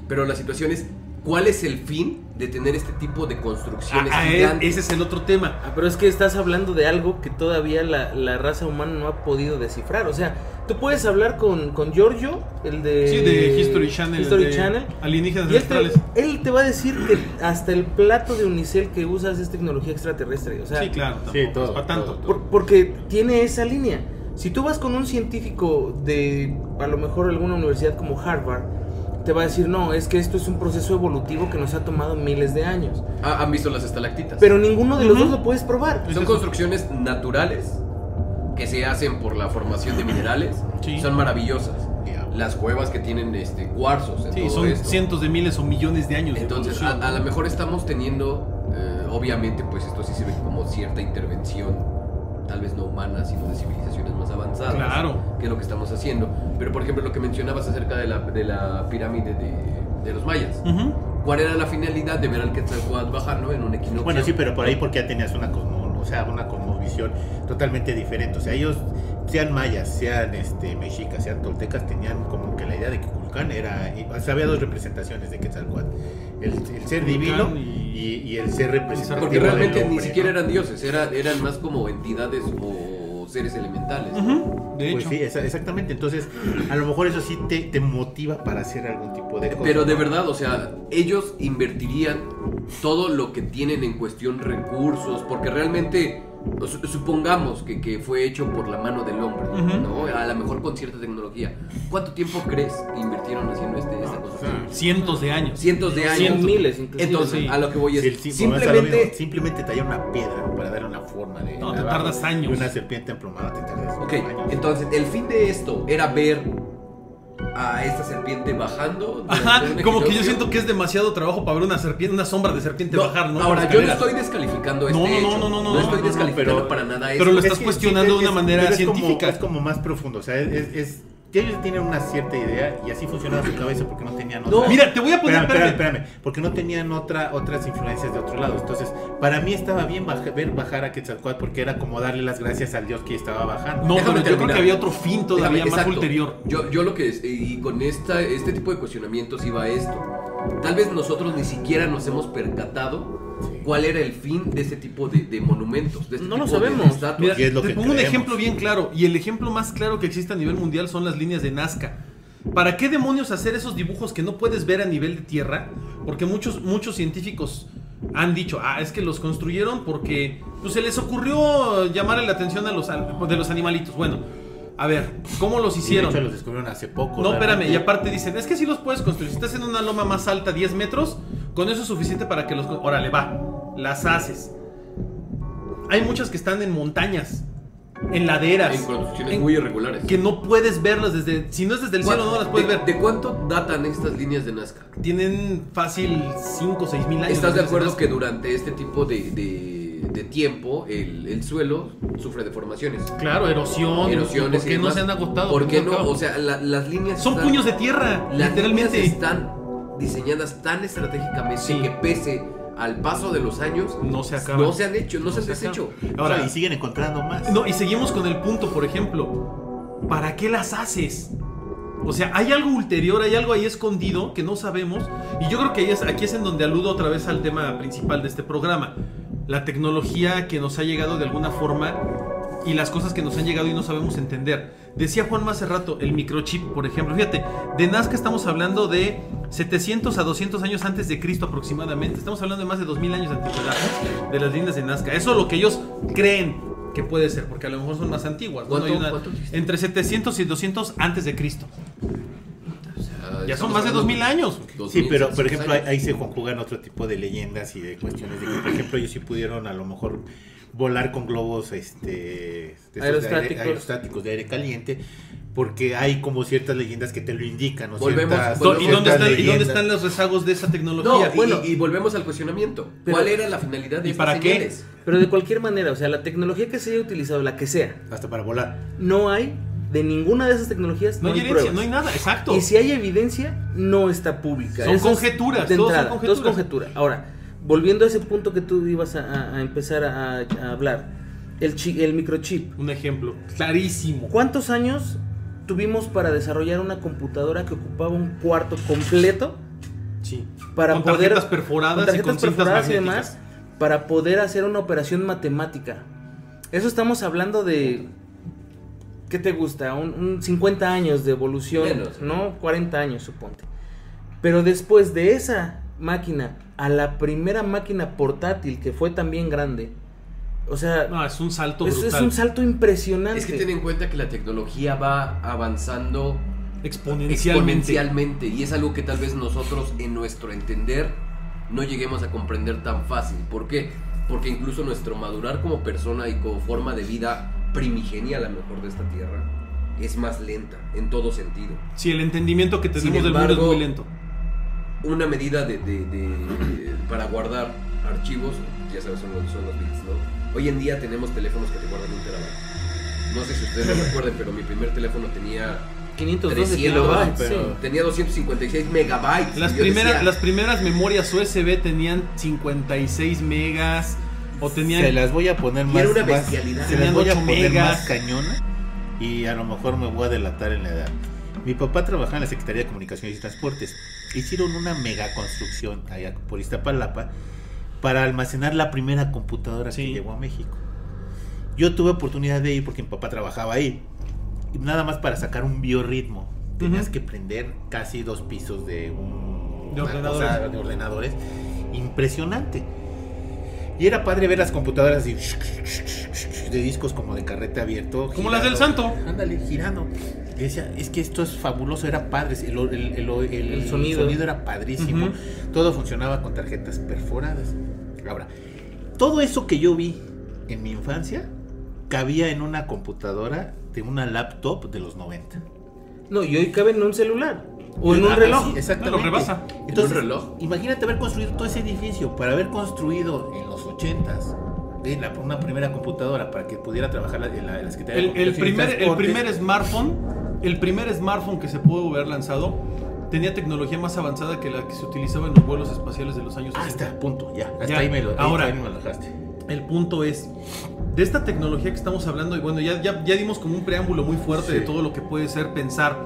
Pero la situación es, ¿cuál es el fin de tener este tipo de construcciones gigantes? Ese es el otro tema. Pero es que estás hablando de algo que todavía la raza humana no ha podido descifrar. O sea, tú puedes hablar con Giorgio, el de... Sí, de History Channel. Alienígenas ancestrales. Él te va a decir que hasta el plato de unicel que usas es tecnología extraterrestre. O sea, sí, claro. Sí, todo, para tanto. Todo. Porque tiene esa línea. Si tú vas con un científico de, a lo mejor, alguna universidad como Harvard, te va a decir, no, es que esto es un proceso evolutivo que nos ha tomado miles de años. ¿Han visto las estalactitas? Pero ninguno de los dos lo puedes probar. Son construcciones naturales que se hacen por la formación de minerales. Sí. Son maravillosas. Las cuevas que tienen cuarzos. Sí, son cientos de miles o millones de años. Entonces, a lo mejor estamos teniendo obviamente pues esto sí se ve como cierta intervención, tal vez no humana, sino de civilizaciones más avanzadas. Claro. Que es lo que estamos haciendo. Pero por ejemplo lo que mencionabas acerca de la pirámide de los mayas. Ujú. ¿Cuál era la finalidad de ver al Quetzalcóatl bajando en un equinoccio? Bueno, sí, pero por ahí porque ya tenías una cosmovisión totalmente diferente. O sea, ellos, sean mayas, sean mexicas, sean toltecas, tenían como que la idea de que Culcán era... O sea, había dos representaciones de Quetzalcóatl. El ser Culcán divino y- y el ser representativo Porque realmente del ni hombre, siquiera ¿no? eran dioses, eran más como entidades o seres elementales. Ujú, de Pues hecho. sí, exactamente. Entonces, a lo mejor eso sí te motiva para hacer algún tipo de cosa. Pero de verdad, o sea, ellos invertirían todo lo que tienen en cuestión recursos, porque realmente, supongamos que fue hecho por la mano del hombre, Ujú. ¿no? A lo mejor con cierta tecnología. ¿Cuánto tiempo crees que invirtieron haciendo esta cosa? O sea, Cientos de años. Cientos de años. Cien miles, inclusive. Entonces, Sí. a lo que voy es, volvemos a lo mismo. simplemente... Simplemente tallar una piedra para darle una forma de... No, te abajo, tardas años. y una serpiente emplumada te tardas Ok, años. entonces el fin de esto era ver a esta serpiente bajando. Ajá, durante un como que yo equinoccio. siento que es demasiado trabajo para ver una serpiente, una sombra de serpiente No, bajar, ¿no? ahora, Por yo no escaleras. estoy descalificando No, este no, hecho. no, estoy no, descalificando pero- para nada pero eso. lo estás cuestionando de una manera pero científica. Es como más profundo, o sea, que ellos tienen una cierta idea y así funcionaba su cabeza porque no tenían No, otra. Mira, te voy a poner... Espérame, porque no tenían otras influencias de otro lado. Entonces, para mí estaba bien ver bajar a Quetzalcóatl porque era como darle las gracias al dios que estaba bajando. No, Déjame pero yo creo terminar. que había otro fin todavía Déjame, más exacto. ulterior. Yo lo que y con este tipo de cuestionamientos iba a esto. Tal vez nosotros ni siquiera nos hemos percatado cuál era el fin de este tipo de monumentos. De este No lo tipo de sabemos. estatuas. Mira, Y es lo te que pongo un creemos. ejemplo bien claro. Y el ejemplo más claro que existe a nivel mundial son las líneas de Nazca. ¿Para qué demonios hacer esos dibujos que no puedes ver a nivel de tierra? Porque muchos científicos han dicho, es que los construyeron porque pues, se les ocurrió llamarle la atención de los animalitos. Bueno, a ver, ¿cómo los Y de hicieron? hecho los descubrieron hace poco. No, espérame, realmente. y aparte dicen, es que si los puedes construir. Si estás en una loma más alta, 10 metros, con eso es suficiente para que los... Órale, va, las haces. Hay muchas que están en montañas, en laderas, En construcciones muy irregulares. que no puedes verlas desde... Si no es desde el cielo, no las puedes ver. ¿De cuánto datan estas líneas de Nazca? Tienen fácil 5 o 6 mil años. ¿Estás de las acuerdo Nazca. que durante este tipo de tiempo el suelo sufre deformaciones? Claro, Erosiones ¿Por qué y no demás. se han agotado? ¿Por qué Al fin y al no? cabo. O sea, las líneas Son están- puños de tierra, Las literalmente. líneas están diseñadas tan estratégicamente Sí. que pese al paso de los años No se acaban. no se han hecho, no se han se deshecho. acaban. Ahora, Ahora, y siguen encontrando más. no, y seguimos con el punto, por ejemplo. ¿Para qué las haces? O sea, hay algo ulterior, hay algo ahí escondido que no sabemos. Y yo creo que aquí es en donde aludo otra vez al tema principal de este programa. La tecnología que nos ha llegado de alguna forma y las cosas que nos han llegado y no sabemos entender. Decía Juanma hace rato, el microchip, por ejemplo. Fíjate, de Nazca estamos hablando de 700 a 200 años antes de Cristo aproximadamente. Estamos hablando de más de 2000 años de antigüedad de las líneas de Nazca. Eso es lo que ellos creen que puede ser, porque a lo mejor son más antiguas. ¿No? ¿Cuánto? Entre 700 y 200 antes de Cristo. O sea, Ya son estamos más de hablando 2000 años. 2000, Sí, pero por 600 ejemplo años. ahí se conjugan otro tipo de leyendas y de cuestiones de que, por ejemplo, ellos sí pudieron a lo mejor volar con globos de esos de aerostáticos de aire caliente, porque hay como ciertas leyendas que te lo indican, ¿no? Volvemos- Ciertas- volvemos- ¿Y dónde, ciertas están, ¿Y dónde leyendas. están los rezagos de esa No, tecnología? y volvemos al cuestionamiento. Pero- ¿Cuál era la finalidad de ¿Y estas para qué? señales? Pero de cualquier manera, o sea, la tecnología que se haya utilizado, la que sea, Hasta para volar. no hay de ninguna de esas tecnologías, no hay hay evidencia, pruebas. no hay nada, exacto. Y si hay evidencia, no está pública. Son Eso es conjeturas, de todos son entrada, conjeturas. todo es conjetura. Ahora, volviendo a ese punto que tú ibas a empezar a hablar, el microchip. Un ejemplo clarísimo. ¿Cuántos años tuvimos para desarrollar una computadora que ocupaba un cuarto completo Sí. para con poder tarjetas perforadas con tarjetas y con cintas perforadas y magnéticas. demás para poder hacer una operación matemática? Eso estamos hablando de ¿qué te gusta? Un 50 años de evolución, Menos. ¿no? 40 años, suponte. Pero después de esa máquina a la primera máquina portátil que fue también grande, o sea, No, es un salto es brutal. un salto impresionante. Es que ten en cuenta que la tecnología va avanzando exponencialmente y es algo que tal vez nosotros en nuestro entender no lleguemos a comprender tan fácil. ¿Por qué? Porque incluso nuestro madurar como persona y como forma de vida primigenia a lo mejor de esta tierra es más lenta en todo sentido. Sí, el entendimiento que Sin tenemos del mundo es embargo, muy lento. Una medida para guardar archivos, ya sabes, son los bits, ¿no? Hoy en día tenemos teléfonos que te guardan 1 terabyte. No sé si ustedes lo recuerden, pero mi primer teléfono tenía 512 kilobytes, pero- sí. tenía 256 megabytes. Las Y yo decía, primeras memorias USB tenían 56 megas o tenían... Se las voy a poner Y más, era una más- bestialidad. se las Tenían voy a 8 poner megas. más cañona y a lo mejor me voy a delatar en la edad. Mi papá trabajaba en la Secretaría de Comunicaciones y Transportes. Hicieron una mega construcción allá por Iztapalapa para almacenar la primera computadora Sí. que llegó a México. Yo tuve oportunidad de ir porque mi papá trabajaba ahí. Y nada más para sacar un biorritmo. Tenías Ujú. que prender casi 2 pisos de De una ordenadores. cosa de ordenadores. Impresionante. Y era padre ver las computadoras así, de discos como de carrete abierto. Como las del Santo. Ándale, girando. Y decía, es que esto es fabuloso, era padre. El sonido. era padrísimo. Ujú. Todo funcionaba con tarjetas perforadas. Ahora, todo eso que yo vi en mi infancia cabía en una computadora de una laptop de los 90. No, y hoy cabe en un celular o en un reloj. Sí, exactamente. Lo rebasa. Entonces, ¿En un reloj? imagínate haber construido todo ese edificio para haber construido en los 80s una primera computadora para que pudiera trabajar en la Secretaría de El Comunicaciones y primer Transportes. el primer smartphone que se pudo haber lanzado tenía tecnología más avanzada que la que se utilizaba en los vuelos espaciales de los años 60. Hasta punto, ya. Hasta Ya, ahí me lo ahora. ahí me lo dejaste. El punto es, de esta tecnología que estamos hablando, y bueno, ya dimos como un preámbulo muy fuerte Sí. de todo lo que puede ser pensar.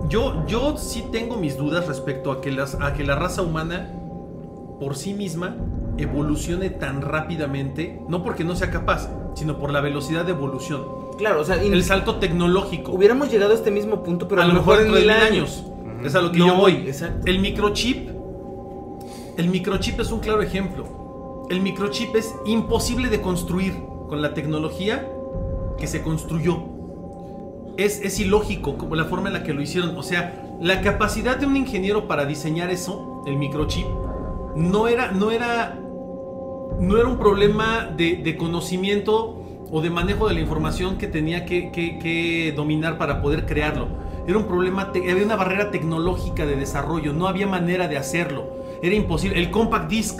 Yo sí tengo mis dudas respecto a que la raza humana por sí misma evolucione tan rápidamente, no porque no sea capaz, sino por la velocidad de evolución. Claro, o sea, El salto tecnológico. hubiéramos llegado a este mismo punto, pero a lo mejor en en 1000 años. Es a lo que No, yo voy. exacto. El microchip es un claro ejemplo. El microchip es imposible de construir con la tecnología que se construyó. Es ilógico como la forma en la que lo hicieron. O sea, la capacidad de un ingeniero para diseñar eso, el microchip, no era un problema de conocimiento o de manejo de la información que tenía que dominar para poder crearlo. Era un problema, había una barrera tecnológica de desarrollo, no había manera de hacerlo. Era imposible. El compact disc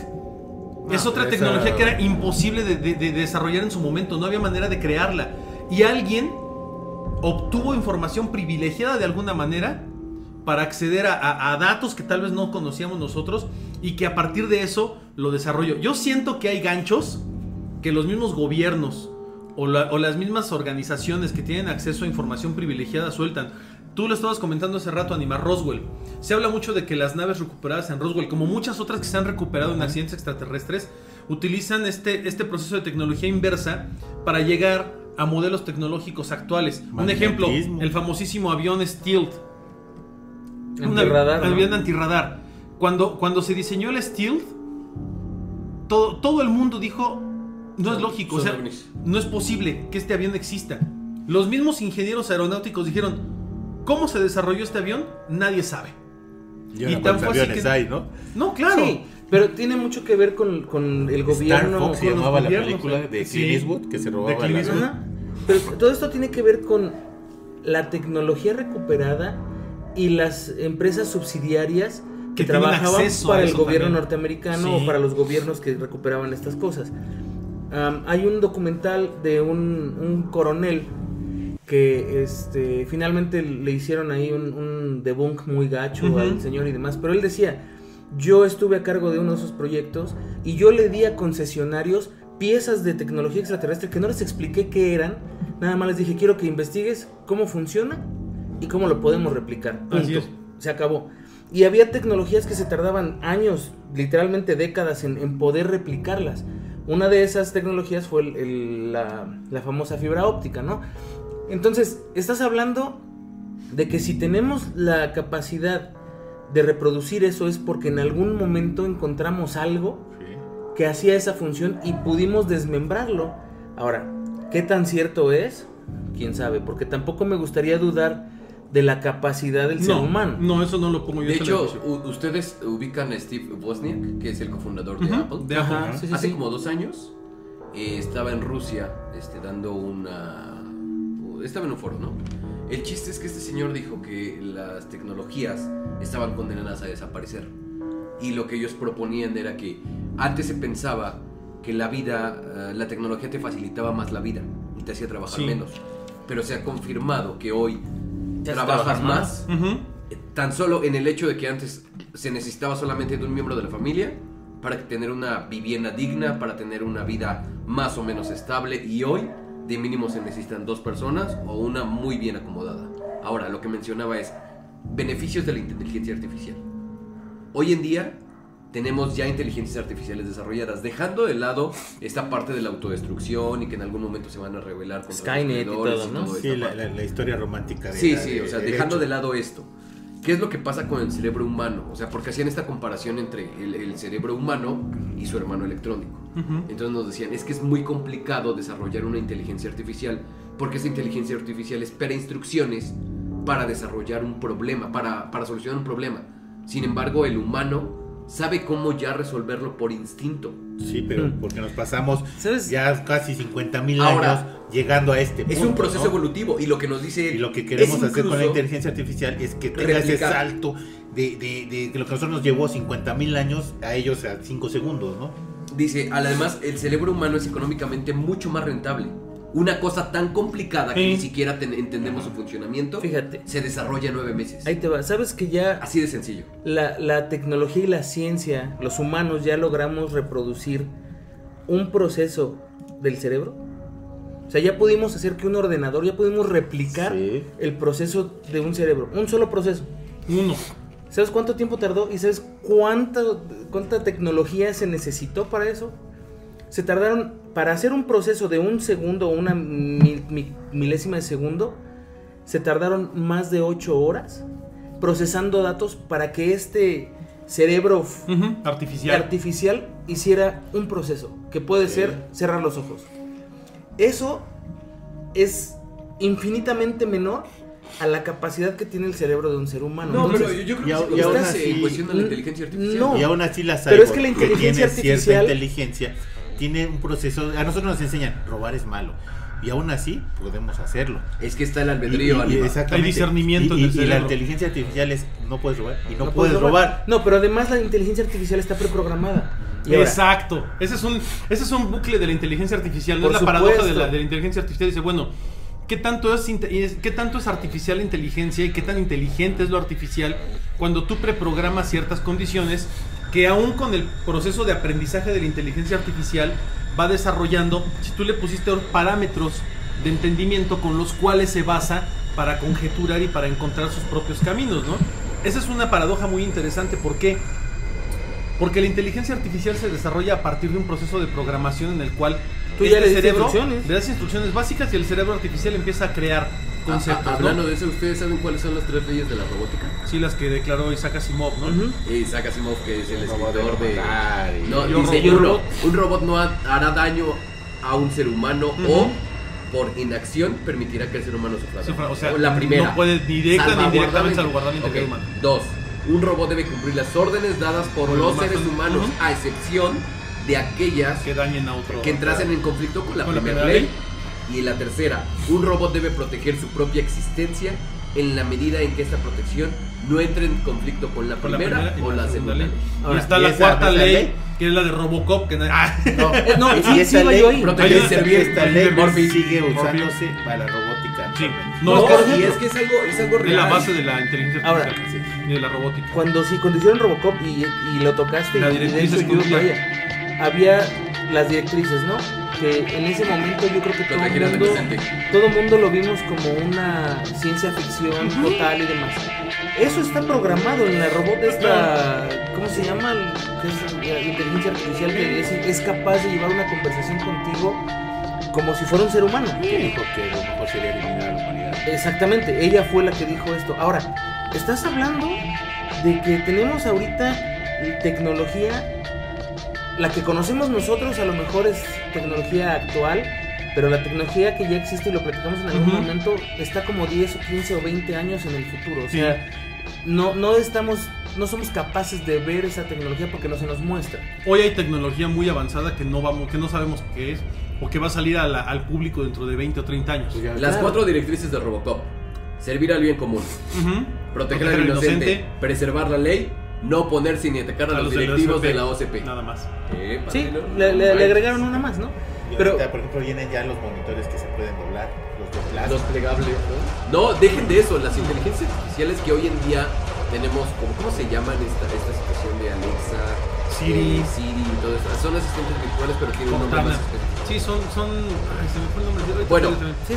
es otra esa- tecnología que era imposible de desarrollar en su momento, no había manera de crearla. Y alguien obtuvo información privilegiada de alguna manera para acceder a datos que tal vez no conocíamos nosotros y que a partir de eso lo desarrolló. Yo siento que hay ganchos que los mismos gobiernos o las mismas organizaciones que tienen acceso a información privilegiada sueltan. Tú lo estabas comentando hace rato, Anima, Roswell. Se habla mucho de que las naves recuperadas en Roswell, como muchas otras que se han recuperado en accidentes extraterrestres, utilizan este proceso de tecnología inversa para llegar a modelos tecnológicos actuales. Un ejemplo, Magnetismo. el famosísimo avión Stealth. Antirradar, Un ¿no? avión antirradar. Cuando se diseñó el Stealth, todo el mundo dijo, no es lógico, o son sea, ovnis. no es posible que este avión exista. Los mismos ingenieros aeronáuticos dijeron, ¿cómo se desarrolló este avión? Nadie sabe. Y ahora Y tan cuántos fue así aviones que- hay, ¿no? No, claro. Sí, pero tiene mucho que ver con el Star gobierno. Fox se con los llamaba la gobiernos, película de sí. Clint Eastwood que se robaba De Clint la- Eastwood. Ajá. Pero todo esto tiene que ver con la tecnología recuperada y las empresas subsidiarias que Que tienen trabajaban acceso para a el eso gobierno también. norteamericano Sí. o para los gobiernos que recuperaban estas cosas. Hay un documental de un coronel que finalmente le hicieron ahí un debunk muy gacho Ujú. al señor y demás, pero él decía, yo estuve a cargo de uno de esos proyectos y yo le di a concesionarios piezas de tecnología extraterrestre que no les expliqué qué eran, nada más les dije, quiero que investigues cómo funciona y cómo lo podemos replicar. Punto. Así es. Se acabó. Y había tecnologías que se tardaban años, literalmente décadas, en poder replicarlas. Una de esas tecnologías fue la famosa fibra óptica, ¿no? Entonces, estás hablando de que si tenemos la capacidad de reproducir eso es porque en algún momento encontramos algo que hacía esa función y pudimos desmembrarlo. Ahora, ¿qué tan cierto es? Quién sabe, porque tampoco me gustaría dudar de la capacidad del ser humano. No, eso no lo pongo yo De en hecho, televisión. ustedes ubican a Steve Wozniak, que es el cofundador de Ujú, Apple. de Apple. Ajá, sí, sí, Hace sí. como 2 años estaba en Rusia dando estaba en un foro, ¿no? El chiste es que este señor dijo que las tecnologías estaban condenadas a desaparecer. Y lo que ellos proponían era que antes se pensaba que la vida, la tecnología te facilitaba más la vida y te hacía trabajar menos. Pero se ha confirmado que hoy trabajas más. Tan solo en el hecho de que antes se necesitaba solamente de un miembro de la familia para tener una vivienda digna, para tener una vida más o menos estable, y hoy de mínimo se necesitan 2 personas o una muy bien acomodada. Ahora, lo que mencionaba es beneficios de la inteligencia artificial. Hoy en día tenemos ya inteligencias artificiales desarrolladas, dejando de lado esta parte de la autodestrucción y que en algún momento se van a rebelar contra Skynet los creadores y todo, ¿no? Sí, la historia romántica de o sea, dejando de lado esto. ¿Qué es lo que pasa con el cerebro humano? O sea, porque hacían esta comparación entre el cerebro humano y su hermano electrónico. Entonces nos decían, es que es muy complicado desarrollar una inteligencia artificial, porque esa inteligencia artificial espera instrucciones para desarrollar un problema, para solucionar un problema. Sin embargo, el humano sabe cómo ya resolverlo por instinto. Sí, pero porque nos pasamos, ¿sabes? Ya casi 50,000 años llegando a este punto. Es un proceso, ¿no? evolutivo, y lo que nos dice... Y lo que queremos hacer con la incluso inteligencia artificial es que tenga ese salto de que lo que a nosotros nos llevó 50,000 años, a ellos a 5 segundos, ¿no? Dice, además, el cerebro humano es económicamente mucho más rentable. Una cosa tan complicada que ni siquiera entendemos su funcionamiento, Fíjate, se desarrolla en 9 meses. ahí te va. ¿Sabes que ya Así de sencillo. la tecnología y la ciencia, los humanos ya logramos reproducir un proceso del cerebro? O sea, ya pudimos hacer que un ordenador, ya pudimos replicar el proceso de un cerebro. Un solo proceso. ¿Sabes cuánto tiempo tardó? ¿Y sabes cuánta tecnología se necesitó para eso? Se tardaron, para hacer un proceso de 1 segundo o una milésima de segundo, se tardaron más de 8 horas procesando datos para que este cerebro artificial hiciera un proceso, que puede ser cerrar los ojos. Eso es infinitamente menor a la capacidad que tiene el cerebro de un ser humano. No, Entonces, pero yo creo que aún estás así, en cuestión de la inteligencia artificial. no. Y aún así la Pero es que la inteligencia tiene cierta artificial inteligencia, tiene un proceso. A nosotros nos enseñan, robar es malo. Y aún así podemos hacerlo. Es que está el albedrío, exactamente. Hay discernimiento en el y la cerebro. inteligencia artificial es no puedes robar y no puedes robar. No, pero además la inteligencia artificial está preprogramada. Y ahora, Exacto. Ese es un bucle de la inteligencia artificial. No Por es la paradoja de supuesto. la inteligencia artificial. Dice, bueno, ¿qué tanto es artificial la inteligencia y qué tan inteligente es lo artificial cuando tú preprogramas ciertas condiciones que aún con el proceso de aprendizaje de la inteligencia artificial va desarrollando, si tú le pusiste parámetros de entendimiento con los cuales se basa para conjeturar y para encontrar sus propios caminos, ¿no? Esa es una paradoja muy interesante. ¿Por qué? Porque la inteligencia artificial se desarrolla a partir de un proceso de programación en el cual tú ya le das instrucciones básicas y el cerebro artificial empieza a crear conceptos. Hablando ¿no? de eso, ¿ustedes saben cuáles son las 3 leyes de la robótica? Sí, las que declaró Isaac Asimov, ¿no? Isaac Asimov, que es el Robot escritor de de... matar y- No, Yo dice, Robot. un robot no hará daño a un ser humano o por inacción permitirá que el ser humano sufra daño. O sea, la primera. no puede ni directa ni indirectamente salvaguardar la integridad Ok. humana. 2. Un robot debe cumplir las órdenes dadas por Por los los seres humanos. humanos, a excepción de aquellas Que dañen a otro. que entrasen en conflicto con la Con la primera primera ley. Y la tercera, un robot debe proteger su propia existencia en la medida en que esta protección no entre en conflicto con la Con la primera primera y o la segunda ley. Y está ¿y la esa cuarta es la ley, ley? que es la de Robocop. Que No, no, y sí, esta iba ley, yo ahí. Proteger y servir. esta ley Morphy. sigue Morphy. usándose para la robótica. Sí. actualmente. No, No, es y que es que es algo es real. la base de la inteligencia Ahora, artificial y de la robótica. cuando hicieron Robocop y lo tocaste, La y de directriz hecho yo, escondida. vaya, había las directrices, ¿no? Que en ese momento yo creo que Proteger al inocente. todo mundo lo vimos como una ciencia ficción total y demás. Eso está programado en la robot esta, ¿cómo se llama? Que es la inteligencia artificial que es capaz de llevar una conversación contigo como si fuera un ser humano. ¿Quién dijo que lo mejor sería eliminar a la humanidad? Exactamente, ella fue la que dijo esto. Ahora, estás hablando de que tenemos ahorita tecnología, la que conocemos nosotros a lo mejor es tecnología actual, pero la tecnología que ya existe y lo platicamos en algún momento está como 10 o 15 o 20 años en el futuro. O sea, no somos capaces de ver esa tecnología porque no se nos muestra. Hoy hay tecnología muy avanzada que no sabemos qué es o que va a salir al público dentro de 20 o 30 años. Pues ya- Las Claro. 4 directrices de Robocop: servir al bien común, proteger al inocente, preservar la ley no ponerse ni atacar a los directivos de la OCP. Nada más. Sí, le agregaron una más, ¿no? Pero ahorita, por ejemplo, vienen ya los monitores que se pueden doblar, los de plástico. Los plegables, ¿no? No, dejen de eso. Las inteligencias artificiales que hoy en día tenemos, ¿cómo se llaman esta situación de Alexa, Siri y todo eso? Son asistentes virtuales, pero tienen un nombre más específico. Sí, son. Ay, se me fue el nombre. Bueno, sí,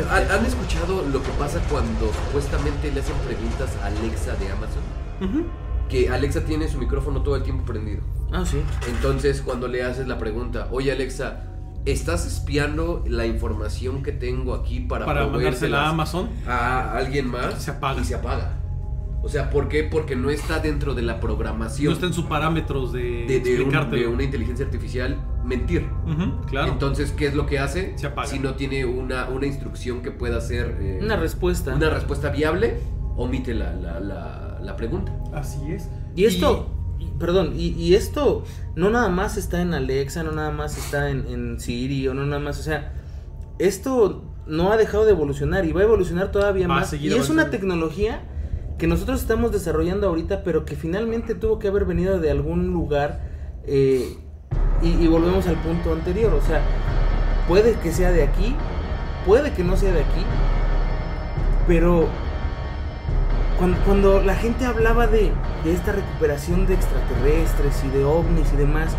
¿han escuchado lo que pasa cuando supuestamente le hacen preguntas a Alexa de Amazon? Que Alexa tiene su micrófono todo el tiempo prendido. Ah, sí. Entonces, cuando le haces la pregunta, oye Alexa, ¿estás espiando la información que tengo aquí para mandársela a Amazon? A alguien más. Se apaga. Y se apaga. O sea, ¿por qué? Porque no está dentro de la programación. No está en sus parámetros de una inteligencia artificial mentir. Claro. Entonces, ¿qué es lo que hace? Se apaga. Si no tiene una instrucción que pueda ser... una respuesta. Una respuesta viable, omite la pregunta. Así es. Y esto... Perdón, y esto no nada más está en Alexa, no nada más está en Siri, o no nada más, o sea, esto no ha dejado de evolucionar y va a evolucionar todavía más. Y es una tecnología que nosotros estamos desarrollando ahorita, pero que finalmente tuvo que haber venido de algún lugar, y volvemos al punto anterior, o sea, puede que sea de aquí, puede que no sea de aquí, pero... Cuando la gente hablaba de esta recuperación de extraterrestres y de ovnis y demás,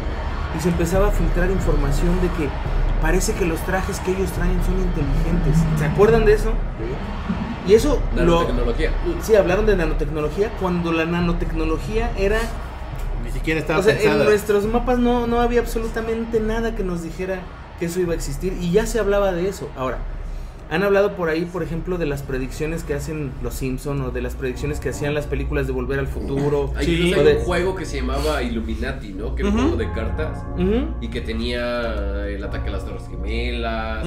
y se empezaba a filtrar información de que parece que los trajes que ellos traen son inteligentes. ¿Se acuerdan de eso? Y eso... Nanotecnología. Sí, hablaron de nanotecnología cuando la nanotecnología era... Ni siquiera estaba pensada. En nuestros mapas no había absolutamente nada que nos dijera que eso iba a existir, y ya se hablaba de eso. Ahora... Han hablado por ahí, por ejemplo, de las predicciones que hacen los Simpson, o de las predicciones que hacían las películas de Volver al Futuro. Hay un juego que se llamaba Illuminati, ¿no? Que era un juego de cartas y que tenía el ataque a las Torres Gemelas,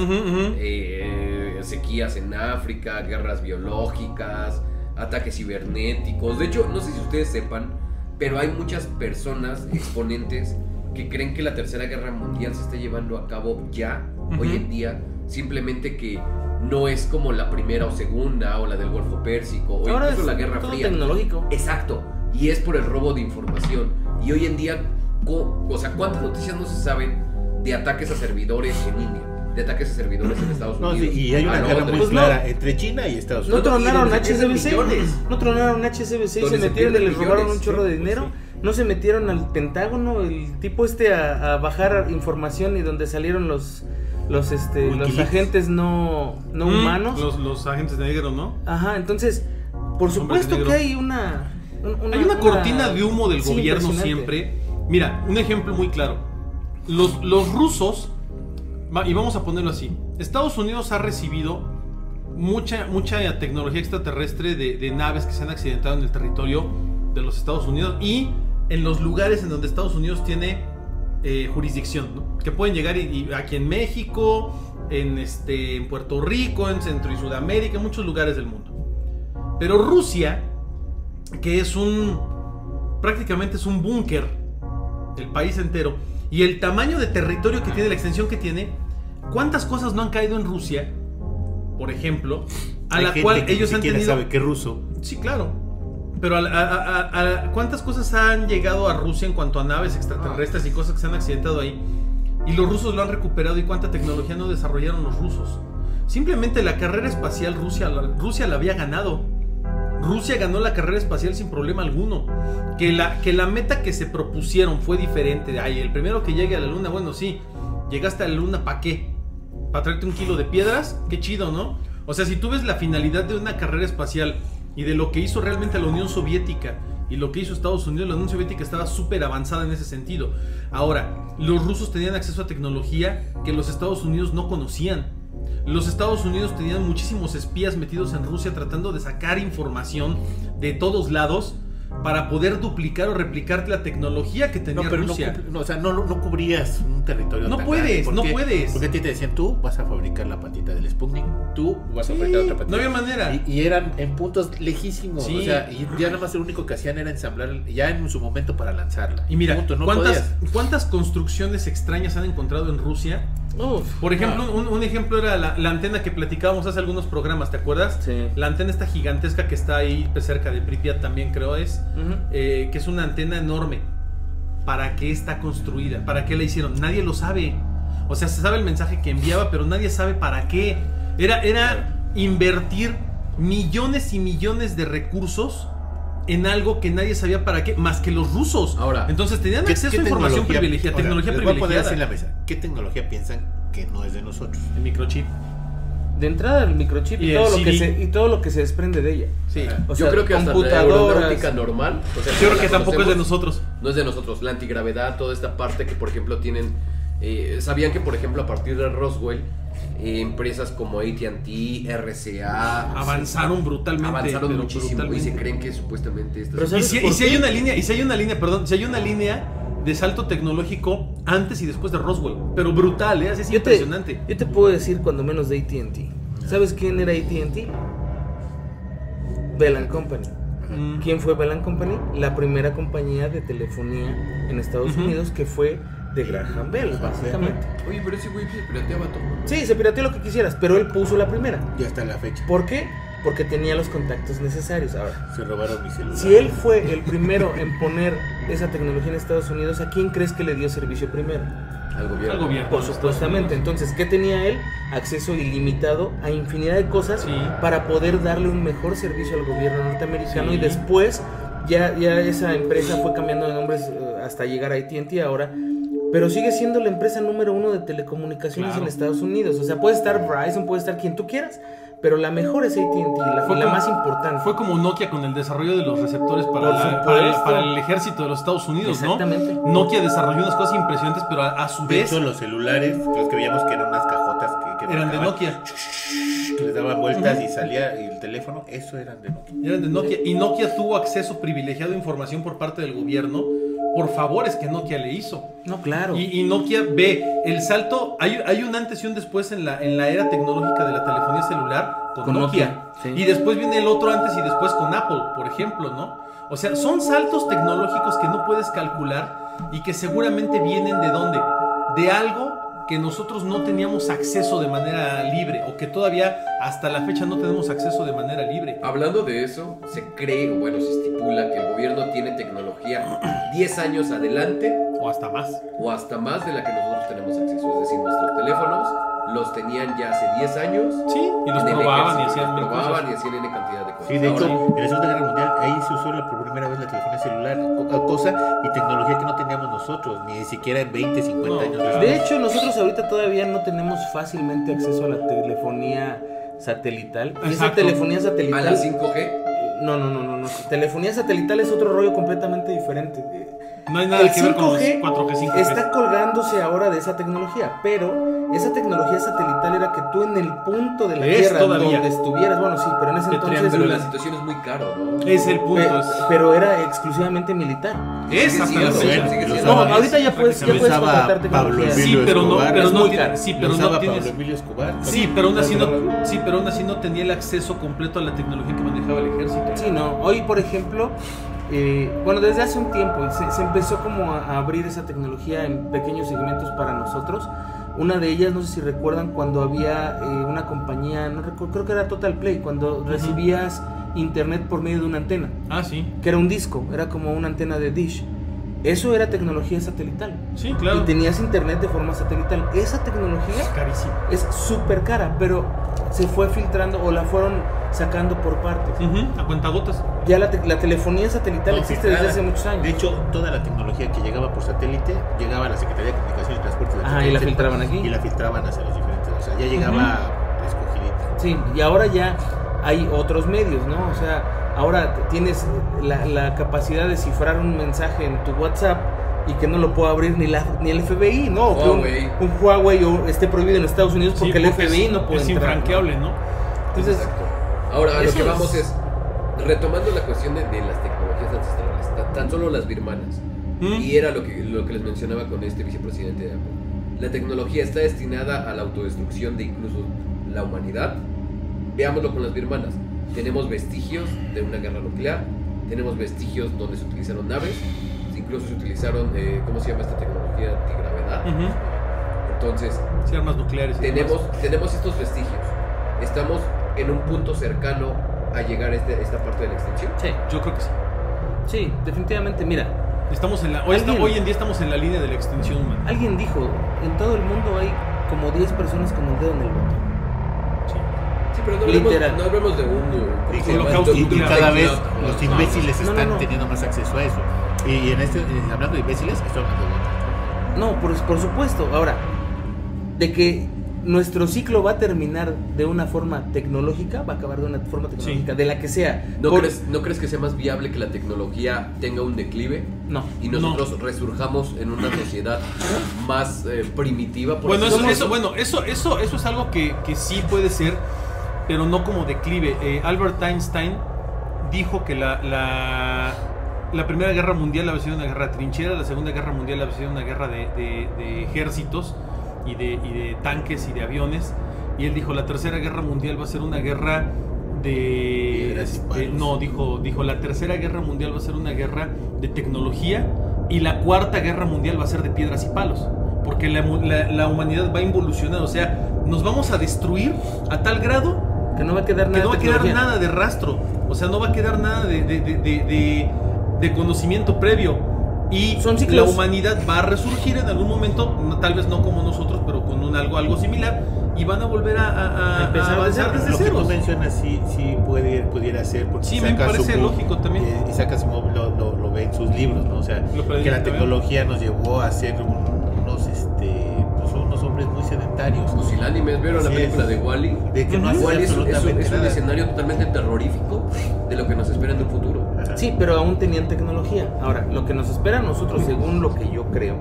sequías en África, guerras biológicas, ataques cibernéticos. De hecho, no sé si ustedes sepan, pero hay muchas personas, exponentes, que creen que la Tercera Guerra Mundial se está llevando a cabo ya, hoy en día, simplemente que no es como la primera o segunda, o la del Golfo Pérsico, o ahora incluso la Guerra todo Fría. Tecnológico. Exacto, y es por el robo de información. Y hoy en día, o sea, ¿cuántas noticias no se saben de ataques a servidores en India? De ataques a servidores en Estados Unidos. Sí, y hay una guerra muy clara entre China y Estados Unidos. No tronaron HSBC. No tronaron HSBC y se metieron y les robaron un chorro de dinero. No se metieron al Pentágono, el tipo a bajar información, y donde salieron los agentes no humanos. Los agentes negros, ¿no? Ajá, entonces, por supuesto que hay una cortina de humo del gobierno siempre. Mira, un ejemplo muy claro. Los rusos, y vamos a ponerlo así, Estados Unidos ha recibido mucha tecnología extraterrestre de naves que se han accidentado en el territorio de los Estados Unidos y en los lugares en donde Estados Unidos tiene jurisdicción, ¿no? Que pueden llegar y aquí en México, en Puerto Rico, en Centro y Sudamérica, en muchos lugares del mundo. Pero Rusia, que es prácticamente es un búnker, el país entero, y el tamaño de territorio que tiene, la extensión que tiene, ¿cuántas cosas no han caído en Rusia? Por ejemplo, a la cual ellos han tenido... sabe que es ruso. Sí, claro. Pero ¿cuántas cosas han llegado a Rusia en cuanto a naves extraterrestres y cosas que se han accidentado ahí? Y los rusos lo han recuperado, y cuánta tecnología no desarrollaron los rusos. Simplemente la carrera espacial Rusia la había ganado. Rusia ganó la carrera espacial sin problema alguno. Que la meta que se propusieron fue diferente. El primero que llegue a la luna, bueno, sí, llegaste a la luna, ¿para qué? ¿Para traerte un kilo de piedras? Qué chido, ¿no? O sea, si tú ves la finalidad de una carrera espacial y de lo que hizo realmente la Unión Soviética y lo que hizo Estados Unidos, la Unión Soviética estaba súper avanzada en ese sentido. Ahora, los rusos tenían acceso a tecnología que los Estados Unidos no conocían. Los Estados Unidos tenían muchísimos espías metidos en Rusia tratando de sacar información de todos lados para poder duplicar o replicar la tecnología que tenía Rusia. No cubrías un territorio no tan puedes, grande. No puedes. Porque te decían, tú vas a fabricar la patita del Sputnik, tú vas a fabricar otra patita. No había manera. Y eran en puntos lejísimos. Sí. O sea, y ya nada más lo único que hacían era ensamblar ya en su momento para lanzarla. Y mira, Punto, ¿cuántas construcciones extrañas han encontrado en Rusia Por ejemplo, un ejemplo era la antena que platicábamos hace algunos programas, ¿te acuerdas? Sí. La antena esta gigantesca que está ahí cerca de Pripyat también creo es, que es una antena enorme. ¿Para qué está construida? ¿Para qué la hicieron? Nadie lo sabe. O sea, se sabe el mensaje que enviaba, pero nadie sabe para qué. Era invertir millones y millones de recursos en algo que nadie sabía para qué, más que los rusos. Ahora, entonces tenían acceso a información privilegiada, tecnología les voy a poner así privilegiada. en la mesa. ¿Qué tecnología piensan que no es de nosotros? El microchip. De entrada el microchip Y y todo, el todo lo que se desprende de ella. Sí. O yo sea, creo que hasta la computadoras. aeronáutica normal, o sea, Yo creo la que tampoco es de conocemos, nosotros. No es de nosotros. La antigravedad, toda esta parte que, por ejemplo, tienen. Sabían que, por ejemplo, a partir de Roswell, empresas como AT&T, RCA Avanzaron brutalmente. avanzaron pero muchísimo brutalmente. y se creen que supuestamente estas. Pero Y ¿sabes si, por y si qué? hay una línea de salto tecnológico antes y después de Roswell, pero brutal, así es impresionante. Yo te puedo decir cuando menos de AT&T. ¿Sabes quién era AT&T? Bell Company. ¿Quién fue Bell Company? La primera compañía de telefonía en Estados Unidos que fue de Graham Bell, básicamente. Oye, pero ese güey se pirateaba todo. Sí, se pirateó lo que quisieras, pero él puso la primera. Ya está la fecha. ¿Por qué? Porque tenía los contactos necesarios. Ahora, Se robaron mi celular. si él fue el primero en poner esa tecnología en Estados Unidos, ¿a quién crees que le dio servicio primero? Al gobierno. Al gobierno. Por supuestamente. Entonces, ¿qué tenía él? Acceso ilimitado a infinidad de cosas Sí. para poder darle un mejor servicio al gobierno norteamericano. Sí. Y después ya esa empresa fue cambiando de nombres hasta llegar a AT&T ahora. Pero sigue siendo la empresa número 1 de telecomunicaciones Claro. en Estados Unidos. O sea, puede estar Verizon, puede estar quien tú quieras, pero la mejor es AT&T, la Fue como- más importante. Fue como Nokia con el desarrollo de los receptores Por para supuesto. el ejército de los Estados Unidos, Exactamente. ¿no? Nokia desarrolló unas cosas impresionantes, pero a su De vez hecho, los celulares, los que veíamos que eran unas cajotas que eran de marcaban, Nokia. que les daban vueltas y salía el teléfono, eso eran de Nokia. Eran de Nokia. Y Nokia tuvo acceso privilegiado a información por parte del gobierno por favores que Nokia le hizo. No, claro. Y Nokia ve el salto. Hay un antes y un después en la era tecnológica de la telefonía celular con Nokia. Sí. Y después viene el otro antes y después con Apple, por ejemplo, ¿no? O sea, son saltos tecnológicos que no puedes calcular y que seguramente vienen de dónde? De algo que nosotros no teníamos acceso de manera libre o que todavía hasta la fecha no tenemos acceso de manera libre. Hablando de eso, se cree, o bueno, se estipula que el gobierno tiene tecnología 10 años adelante O hasta más. o hasta más de la que nosotros tenemos acceso. Es decir, nuestros teléfonos los tenían ya hace 10 años. Sí, y los en el probaban y ejército, hacían los mil probaban cosas. y hacían N cantidad de cosas. Sí, de Ahora, hecho, en la Segunda Guerra Mundial ahí se usó por primera vez la telefonía celular, cosa y tecnología que no teníamos nosotros, ni siquiera en 20, 50 No, años. claro. De hecho, nosotros ahorita todavía no tenemos fácilmente acceso a la telefonía satelital. Y esa Exacto. telefonía a satelital... la 5G, No. Telefonía satelital es otro rollo completamente diferente. No hay nada El que ver con los 5G 4G, 5G. está colgándose ahora de esa tecnología, pero esa tecnología satelital era que tú en el punto de la Es Tierra todavía. donde estuvieras, bueno, sí, pero en ese Te entonces... pero triangular. la situación es muy caro, ¿no? Es el punto. Pero era exclusivamente militar. Es Sigue hasta la siendo, fecha. sigue siendo. No, usaba- ahorita ya puedes lo usaba contratar Pablo tecnología. Emilio Sí, pero no, Escobar, pero es no muy tiene, caro. sí, lo pero usaba no tienes. Pablo Emilio Escobar. Sí, pero aún así no tenía el acceso completo a la tecnología que manejaba el ejército. Sí, no. Hoy, por ejemplo, bueno, desde hace un tiempo se empezó como a abrir esa tecnología en pequeños segmentos para nosotros. Una de ellas, no sé si recuerdan, cuando había una compañía, no recuerdo, creo que era Total Play, cuando recibías internet por medio de una antena, Ah, sí. que era un disco, era como una antena de Dish. Eso era tecnología satelital. Sí, claro. Y tenías internet de forma satelital. Esa Es tecnología carísimo. es súper cara, pero se fue filtrando o la fueron sacando por partes. A cuentagotas. Ya la telefonía satelital No, existe desde filtrada. hace muchos años. De hecho, toda la tecnología que llegaba por satélite llegaba a la Secretaría de Comunicaciones y Transportes de Ajá, y la filtraban aquí. Y la filtraban hacia los diferentes. O sea, ya llegaba escogidita. Sí, y ahora ya hay otros medios, ¿no? O sea, ahora tienes la capacidad de cifrar un mensaje en tu WhatsApp y que no lo pueda abrir ni el FBI, ¿no? O que Huawei. un Huawei esté prohibido en Estados Unidos porque el FBI no puede es entrar. infranqueable, ¿no? Entonces, Exacto. Ahora, a lo eso que es- vamos es, retomando la cuestión de las tecnologías ancestrales, tan solo las birmanas, y era lo que les mencionaba con este vicepresidente de Apple. La tecnología está destinada a la autodestrucción de incluso la humanidad. Veámoslo con las birmanas. Tenemos vestigios de una guerra nuclear, tenemos vestigios donde se utilizaron naves, incluso se utilizaron, ¿cómo se llama esta tecnología? Antigravedad. Entonces, Sí, armas nucleares. y tenemos demás. estos vestigios. Estamos en un punto cercano a llegar a esta parte de la extinción. Sí, Yo creo que sí. sí, definitivamente. Mira, Estamos en ¿Alguien? hoy en día estamos en la línea de la extinción humana. alguien dijo, en todo el mundo hay como 10 personas con el dedo en el botón. Sí, pero Literal. no hablemos de un Dije, holocausto y nuclear. cada vez No, los no, imbéciles no, están no. teniendo más acceso a eso. Y hablando de imbéciles, estoy hablando de otra. No, por supuesto. Ahora, de que nuestro ciclo va a terminar de una forma tecnológica, va a acabar de una forma tecnológica, Sí. de la que sea. ¿No crees que sea más viable que la tecnología tenga un declive No. y nosotros resurjamos en una sociedad más primitiva? por Bueno, así eso, decirlo? eso es algo que sí puede ser, pero no como declive. Albert Einstein dijo que la Primera Guerra Mundial había sido una guerra de trincheras, la Segunda Guerra Mundial había sido una guerra de ejércitos y de tanques y de aviones. Y él dijo, la Tercera Guerra Mundial va a ser una guerra de... Piedras y palos. no, dijo, la Tercera Guerra Mundial va a ser una guerra de tecnología y la Cuarta Guerra Mundial va a ser de piedras y palos. Porque la humanidad va a involucionar, o sea, nos vamos a destruir a tal grado Que no va a quedar que nada. no va a quedar tecnología. nada de rastro, o sea, no va a quedar nada de conocimiento previo. Y Son la ciclos. humanidad va a resurgir en algún momento, tal vez no como nosotros, pero con algo similar, y van a volver a Empezar de avanzar cero. desde Lo que tú ceros. mencionas sí pudiera ser. Porque Sí, me Isaac parece Asimov, lógico también. Isaac Asimov lo ve en sus libros, ¿no? O sea, Lo predice que la también. tecnología nos llevó a ser unos hombres muy sedentarios. Pusilánimes, ¿vieron la Así película es. de Wall-E? De que no hace Wall-E es absolutamente un nada. escenario totalmente terrorífico de lo que nos espera en un futuro. Ajá. Sí, pero aún tenían tecnología. Ahora, lo que nos espera a nosotros, según lo que yo creo,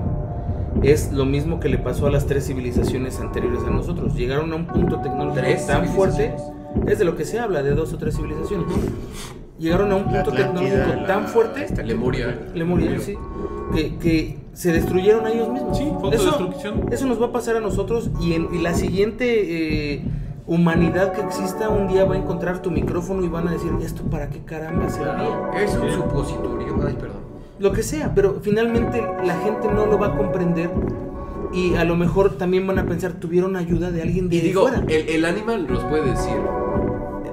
es lo mismo que le pasó a las 3 civilizaciones anteriores a nosotros. Llegaron a un punto tecnológico 3 tan fuerte, civilizaciones. es de lo que se habla, de 2 o 3 civilizaciones. Llegaron a un La punto Atlántida, tecnológico tan fuerte, Lemuria. Lemuria, sí, que se destruyeron a ellos mismos. Sí, fue autodestrucción. Eso nos va a pasar a nosotros y la siguiente humanidad que exista un día va a encontrar tu micrófono y van a decir, ¿esto para qué caramba servía? Es un supositorio. Ay, perdón. Lo que sea, pero finalmente la gente no lo va a comprender y a lo mejor también van a pensar, tuvieron ayuda de alguien de Y ahí digo, fuera. el animal nos puede decir,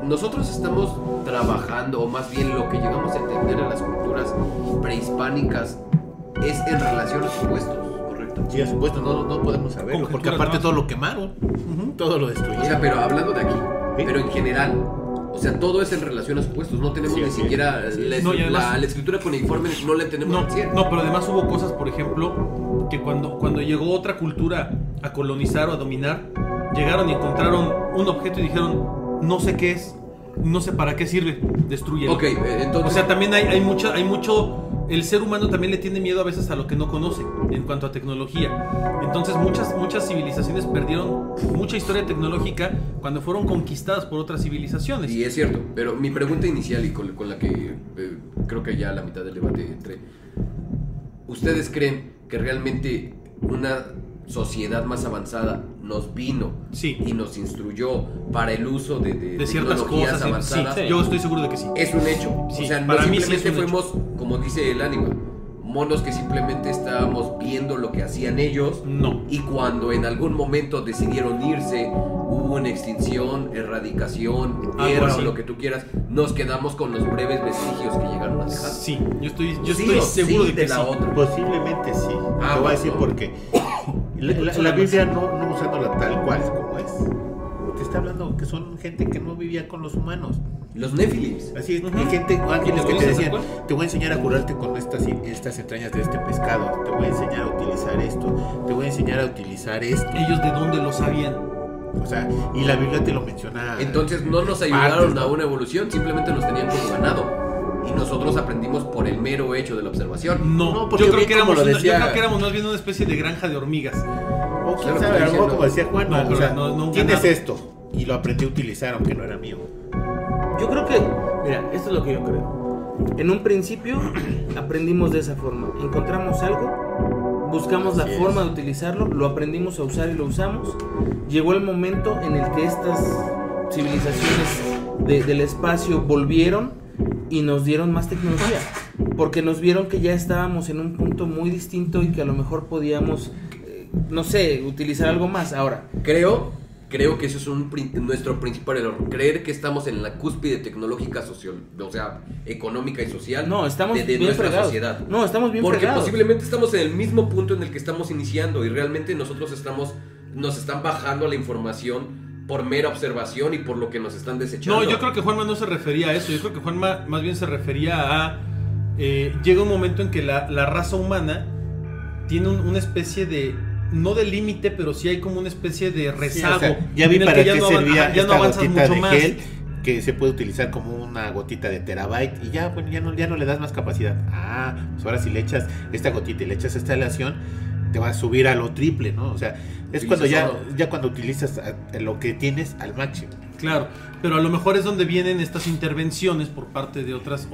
nosotros estamos trabajando, o más bien lo que llegamos a entender en las culturas prehispánicas es en relación a supuestos, ¿correcto? Sí, por supuesto, no podemos saberlo. Conjeturas Porque aparte más. todo lo quemaron. Todo lo O destruyeron. sea, pero hablando de aquí, ¿Sí? pero en general, o sea, todo es en relación a supuestos, no tenemos Sí, ni así siquiera es. No, y además- la escritura cuneiforme no la tenemos No, al 100. no, pero además hubo cosas, por ejemplo, que cuando llegó otra cultura a colonizar o a dominar, llegaron y encontraron un objeto y dijeron, no sé qué es, no sé para qué sirve, destrúyelo. Ok, entonces... O sea, también hay mucho, el ser humano también le tiene miedo a veces a lo que no conoce en cuanto a tecnología. Entonces muchas civilizaciones perdieron mucha historia tecnológica cuando fueron conquistadas por otras civilizaciones. Y es cierto, pero mi pregunta inicial y con la que creo que ya a la mitad del debate entré, ¿ustedes creen que realmente una sociedad más avanzada nos vino Sí. y nos instruyó para el uso de De ciertas tecnologías cosas, avanzadas? sí, yo estoy seguro de que sí. Es un hecho. Sí, o sea, no para mí sí simplemente es un fuimos, como dice el anime, monos que simplemente estábamos viendo lo que hacían ellos. No. Y cuando en algún momento decidieron irse, hubo una extinción, erradicación, Algo guerra así. o lo que tú quieras, nos quedamos con los breves vestigios que llegaron a dejar. Sí, yo estoy Sí o seguro sí de que la sí. otra. Posiblemente sí. Ah, Te voy a decir bueno. por qué. La Biblia no usándola tal cual como es. Te está hablando que son gente que no vivía con los humanos. Los Nephilims. Así es, Ujú. hay gente, ángeles que ¿Lo te dices decían, tal cual? te voy a enseñar a curarte con estas entrañas de este pescado, te voy a enseñar a utilizar esto, te voy a enseñar a utilizar esto. Ellos de dónde lo sabían. O sea, y la Biblia te lo menciona. Entonces no nos partes, ayudaron ¿no? a una evolución, simplemente nos tenían como ganado. Y nosotros aprendimos por el mero hecho de la observación. No, No, porque yo creo bien que como éramos lo yo decía- creo que éramos más bien una especie de granja de hormigas. O quién Claro, sabe, estoy algo diciendo- como decía Juan, No, o pero sea, no tienes ganado. esto, y lo aprendí a utilizar, aunque no era mío. Yo creo que, mira, esto es lo que yo creo. En un principio aprendimos de esa forma. Encontramos algo, buscamos la Así es. forma de utilizarlo, lo aprendimos a usar y lo usamos. Llegó el momento en el que estas civilizaciones del espacio volvieron y nos dieron más tecnología. Porque nos vieron que ya estábamos en un punto muy distinto y que a lo mejor podíamos no sé, utilizar algo más. Ahora, Creo que eso es nuestro principal error. Creer que estamos en la cúspide tecnológica social, o sea, económica y social no, estamos de bien nuestra fregados. sociedad. No, estamos bien Porque fregados. posiblemente estamos en el mismo punto en el que estamos iniciando y realmente nosotros nos están bajando la información por mera observación y por lo que nos están desechando. No, yo creo que Juanma no se refería a eso. Yo creo que Juanma más bien se refería a... llega un momento en que la raza humana tiene una especie de... No de límite, pero sí hay como una especie de rezago. Sí, o sea, ya vi en el para que qué no servía ya no esta avanzas gotita mucho de más. gel que se puede utilizar como una gotita de terabyte y ya, bueno, ya no le das más capacidad. Pues ahora si le echas esta gotita y le echas esta aleación, te va a subir a lo triple, ¿no? O sea, es cuando ya cuando utilizas lo que tienes al máximo. Claro, pero a lo mejor es donde vienen estas intervenciones por parte de otras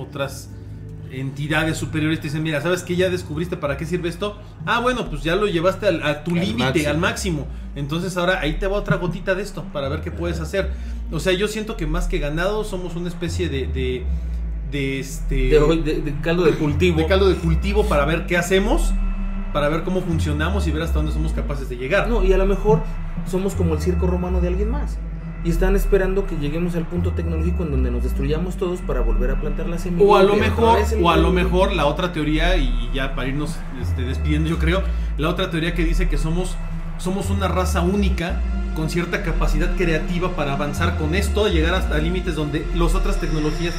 entidades superiores. Te dicen, mira, ¿sabes qué? Ya descubriste para qué sirve esto. Bueno, pues ya lo llevaste a tu límite, al máximo. Entonces ahora ahí te va otra gotita de esto para ver qué puedes hacer. O sea, yo siento que más que ganado somos una especie de caldo de cultivo. De caldo de cultivo para ver qué hacemos, para ver cómo funcionamos y ver hasta dónde somos capaces de llegar. No, y a lo mejor somos como el circo romano de alguien más. Y están esperando que lleguemos al punto tecnológico en donde nos destruyamos todos para volver a plantar la semilla. O a lo mejor la otra teoría, y ya para irnos despidiendo, yo creo, la otra teoría que dice que somos una raza única con cierta capacidad creativa para avanzar con esto, llegar hasta límites donde las otras tecnologías,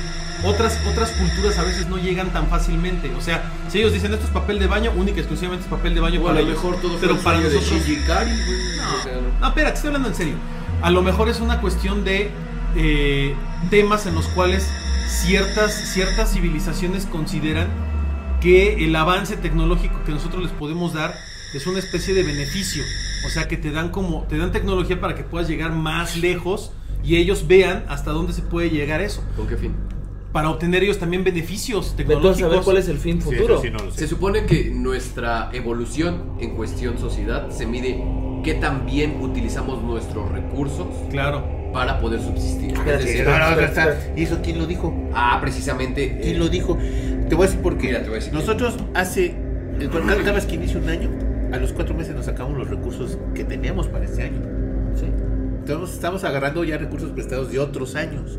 otras culturas a veces no llegan tan fácilmente. O sea, si ellos dicen esto es papel de baño, única y exclusivamente es papel de baño o para a lo ellos. mejor todo Pero para de nosotros Shinji Ikari, güey. No, O sea, no, espera, te estoy hablando en serio. A lo mejor es una cuestión de temas en los cuales ciertas civilizaciones consideran que el avance tecnológico que nosotros les podemos dar es una especie de beneficio. O sea, que te dan tecnología para que puedas llegar más lejos y ellos vean hasta dónde se puede llegar eso. ¿Con qué fin? Para obtener ellos también beneficios Entonces, tecnológicos. a ver cuál es el fin futuro. Sí, no lo sé. Se supone que nuestra evolución en cuestión sociedad se mide qué tan bien utilizamos nuestros recursos Claro. para poder subsistir. Espérate, Es decir, espérate. ¿Y eso quién lo dijo? precisamente. ¿Quién lo dijo? Te voy a decir por qué. Mira, te voy a decir Nosotros cada vez que inicia un año, a los 4 meses nos sacamos los recursos que teníamos para ese año. Sí. Entonces estamos agarrando ya recursos prestados de otros años.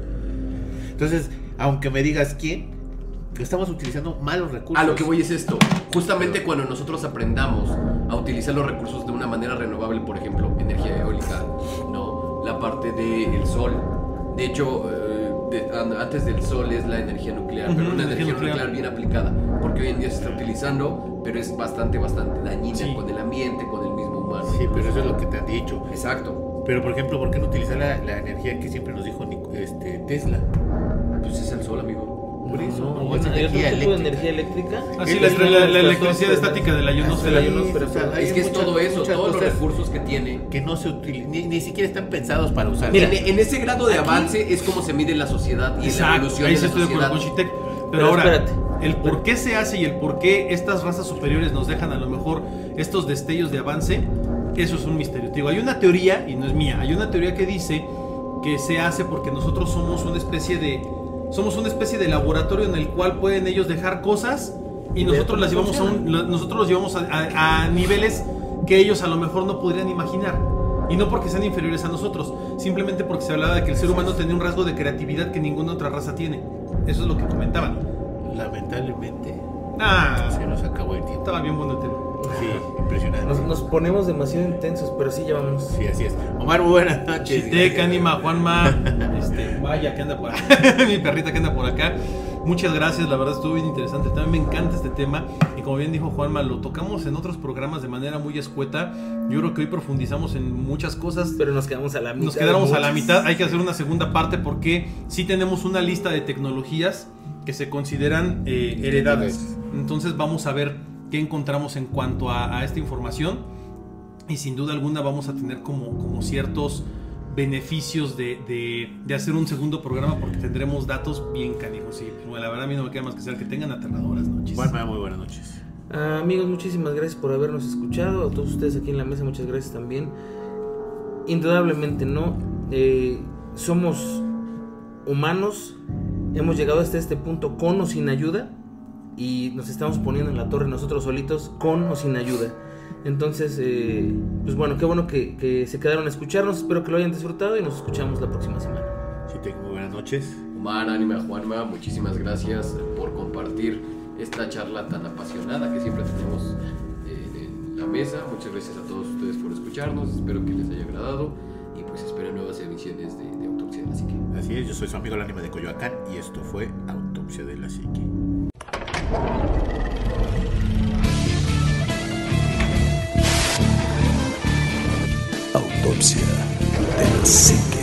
Entonces, aunque me digas quién, estamos utilizando malos recursos. A lo que voy es esto. Justamente cuando nosotros aprendamos a utilizar los recursos de una manera renovable, por ejemplo, energía eólica, ¿no? La parte del sol. De hecho, antes del sol es la energía nuclear, pero una energía nuclear bien aplicada. Porque hoy en día se está utilizando, pero es bastante dañina con el ambiente, con el mismo humano. Sí, pero eso es lo que te han dicho. Exacto. Pero, por ejemplo, ¿por qué no utilizar la energía que siempre nos dijo Tesla? Pues es el sol, amigo. Por eso, No, o es ¿hay otro energía tipo de eléctrica. energía eléctrica? Así la electricidad estática de la ionosfera. Sí, ionosfera. o sea, hay Es que es muchas- todo eso, muchas todos los cosas recursos que tiene. que no se utilizan, ni siquiera están pensados para usar. Mira, En ese grado de aquí- avance es como se mide la sociedad y la Exacto, evolución ahí de sí la estoy de acuerdo sociedad. con Chitec. Pero Pero ahora, espérate. el por qué se hace y el por qué estas razas superiores nos dejan a lo mejor estos destellos de avance, eso es un misterio. Te digo, hay una teoría, y no es mía, hay una teoría que dice que se hace porque nosotros somos una especie de laboratorio en el cual pueden ellos dejar cosas y nosotros las llevamos nosotros los llevamos a niveles que ellos a lo mejor no podrían imaginar. Y no porque sean inferiores a nosotros, simplemente porque se hablaba de que el ser humano tenía un rasgo de creatividad que ninguna otra raza tiene. Eso es lo que comentaban. Lamentablemente, Se nos acabó el tiempo. estaba bien bueno el tema. Sí, impresionante. Nos ponemos demasiado intensos, pero sí, ya vamos. Sí, así es. Omar, muy buenas noches. Chitec, Anima, Juanma, Vaya que anda por acá, mi perrita que anda por acá. Muchas gracias, la verdad estuvo bien interesante. También me encanta este tema. Y como bien dijo Juanma, lo tocamos en otros programas de manera muy escueta. Yo creo que hoy profundizamos en muchas cosas. Pero nos quedamos a la mitad. Nos quedamos a la mitad. Hay que hacer una segunda parte porque sí tenemos una lista de tecnologías que se consideran heredadas. Entonces vamos a ver qué encontramos en cuanto a esta información. Y sin duda alguna vamos a tener como ciertos beneficios de hacer un segundo programa porque tendremos datos bien canijos. Y bueno, la verdad a mí no me queda más que ser que tengan aterradoras noches. Juanma, muy buenas noches. Amigos, muchísimas gracias por habernos escuchado. A todos ustedes aquí en la mesa, muchas gracias también. Indudablemente, ¿no? Somos humanos. Hemos llegado hasta este punto con o sin ayuda. Y nos estamos poniendo en la torre nosotros solitos, con o sin ayuda. Entonces, pues bueno, qué bueno que se quedaron a escucharnos. Espero que lo hayan disfrutado y nos escuchamos la próxima semana. Citek, muy buenas noches. Omar, Anima, Juanma, muchísimas gracias por compartir esta charla tan apasionada que siempre tenemos en la mesa. Muchas gracias a todos ustedes por escucharnos, espero que les haya agradado y pues espero nuevas emisiones de Autopsia de la Psique. Así es, yo soy su amigo el Anima de Coyoacán y esto fue Autopsia de la Psique. Autopsia de la Psique.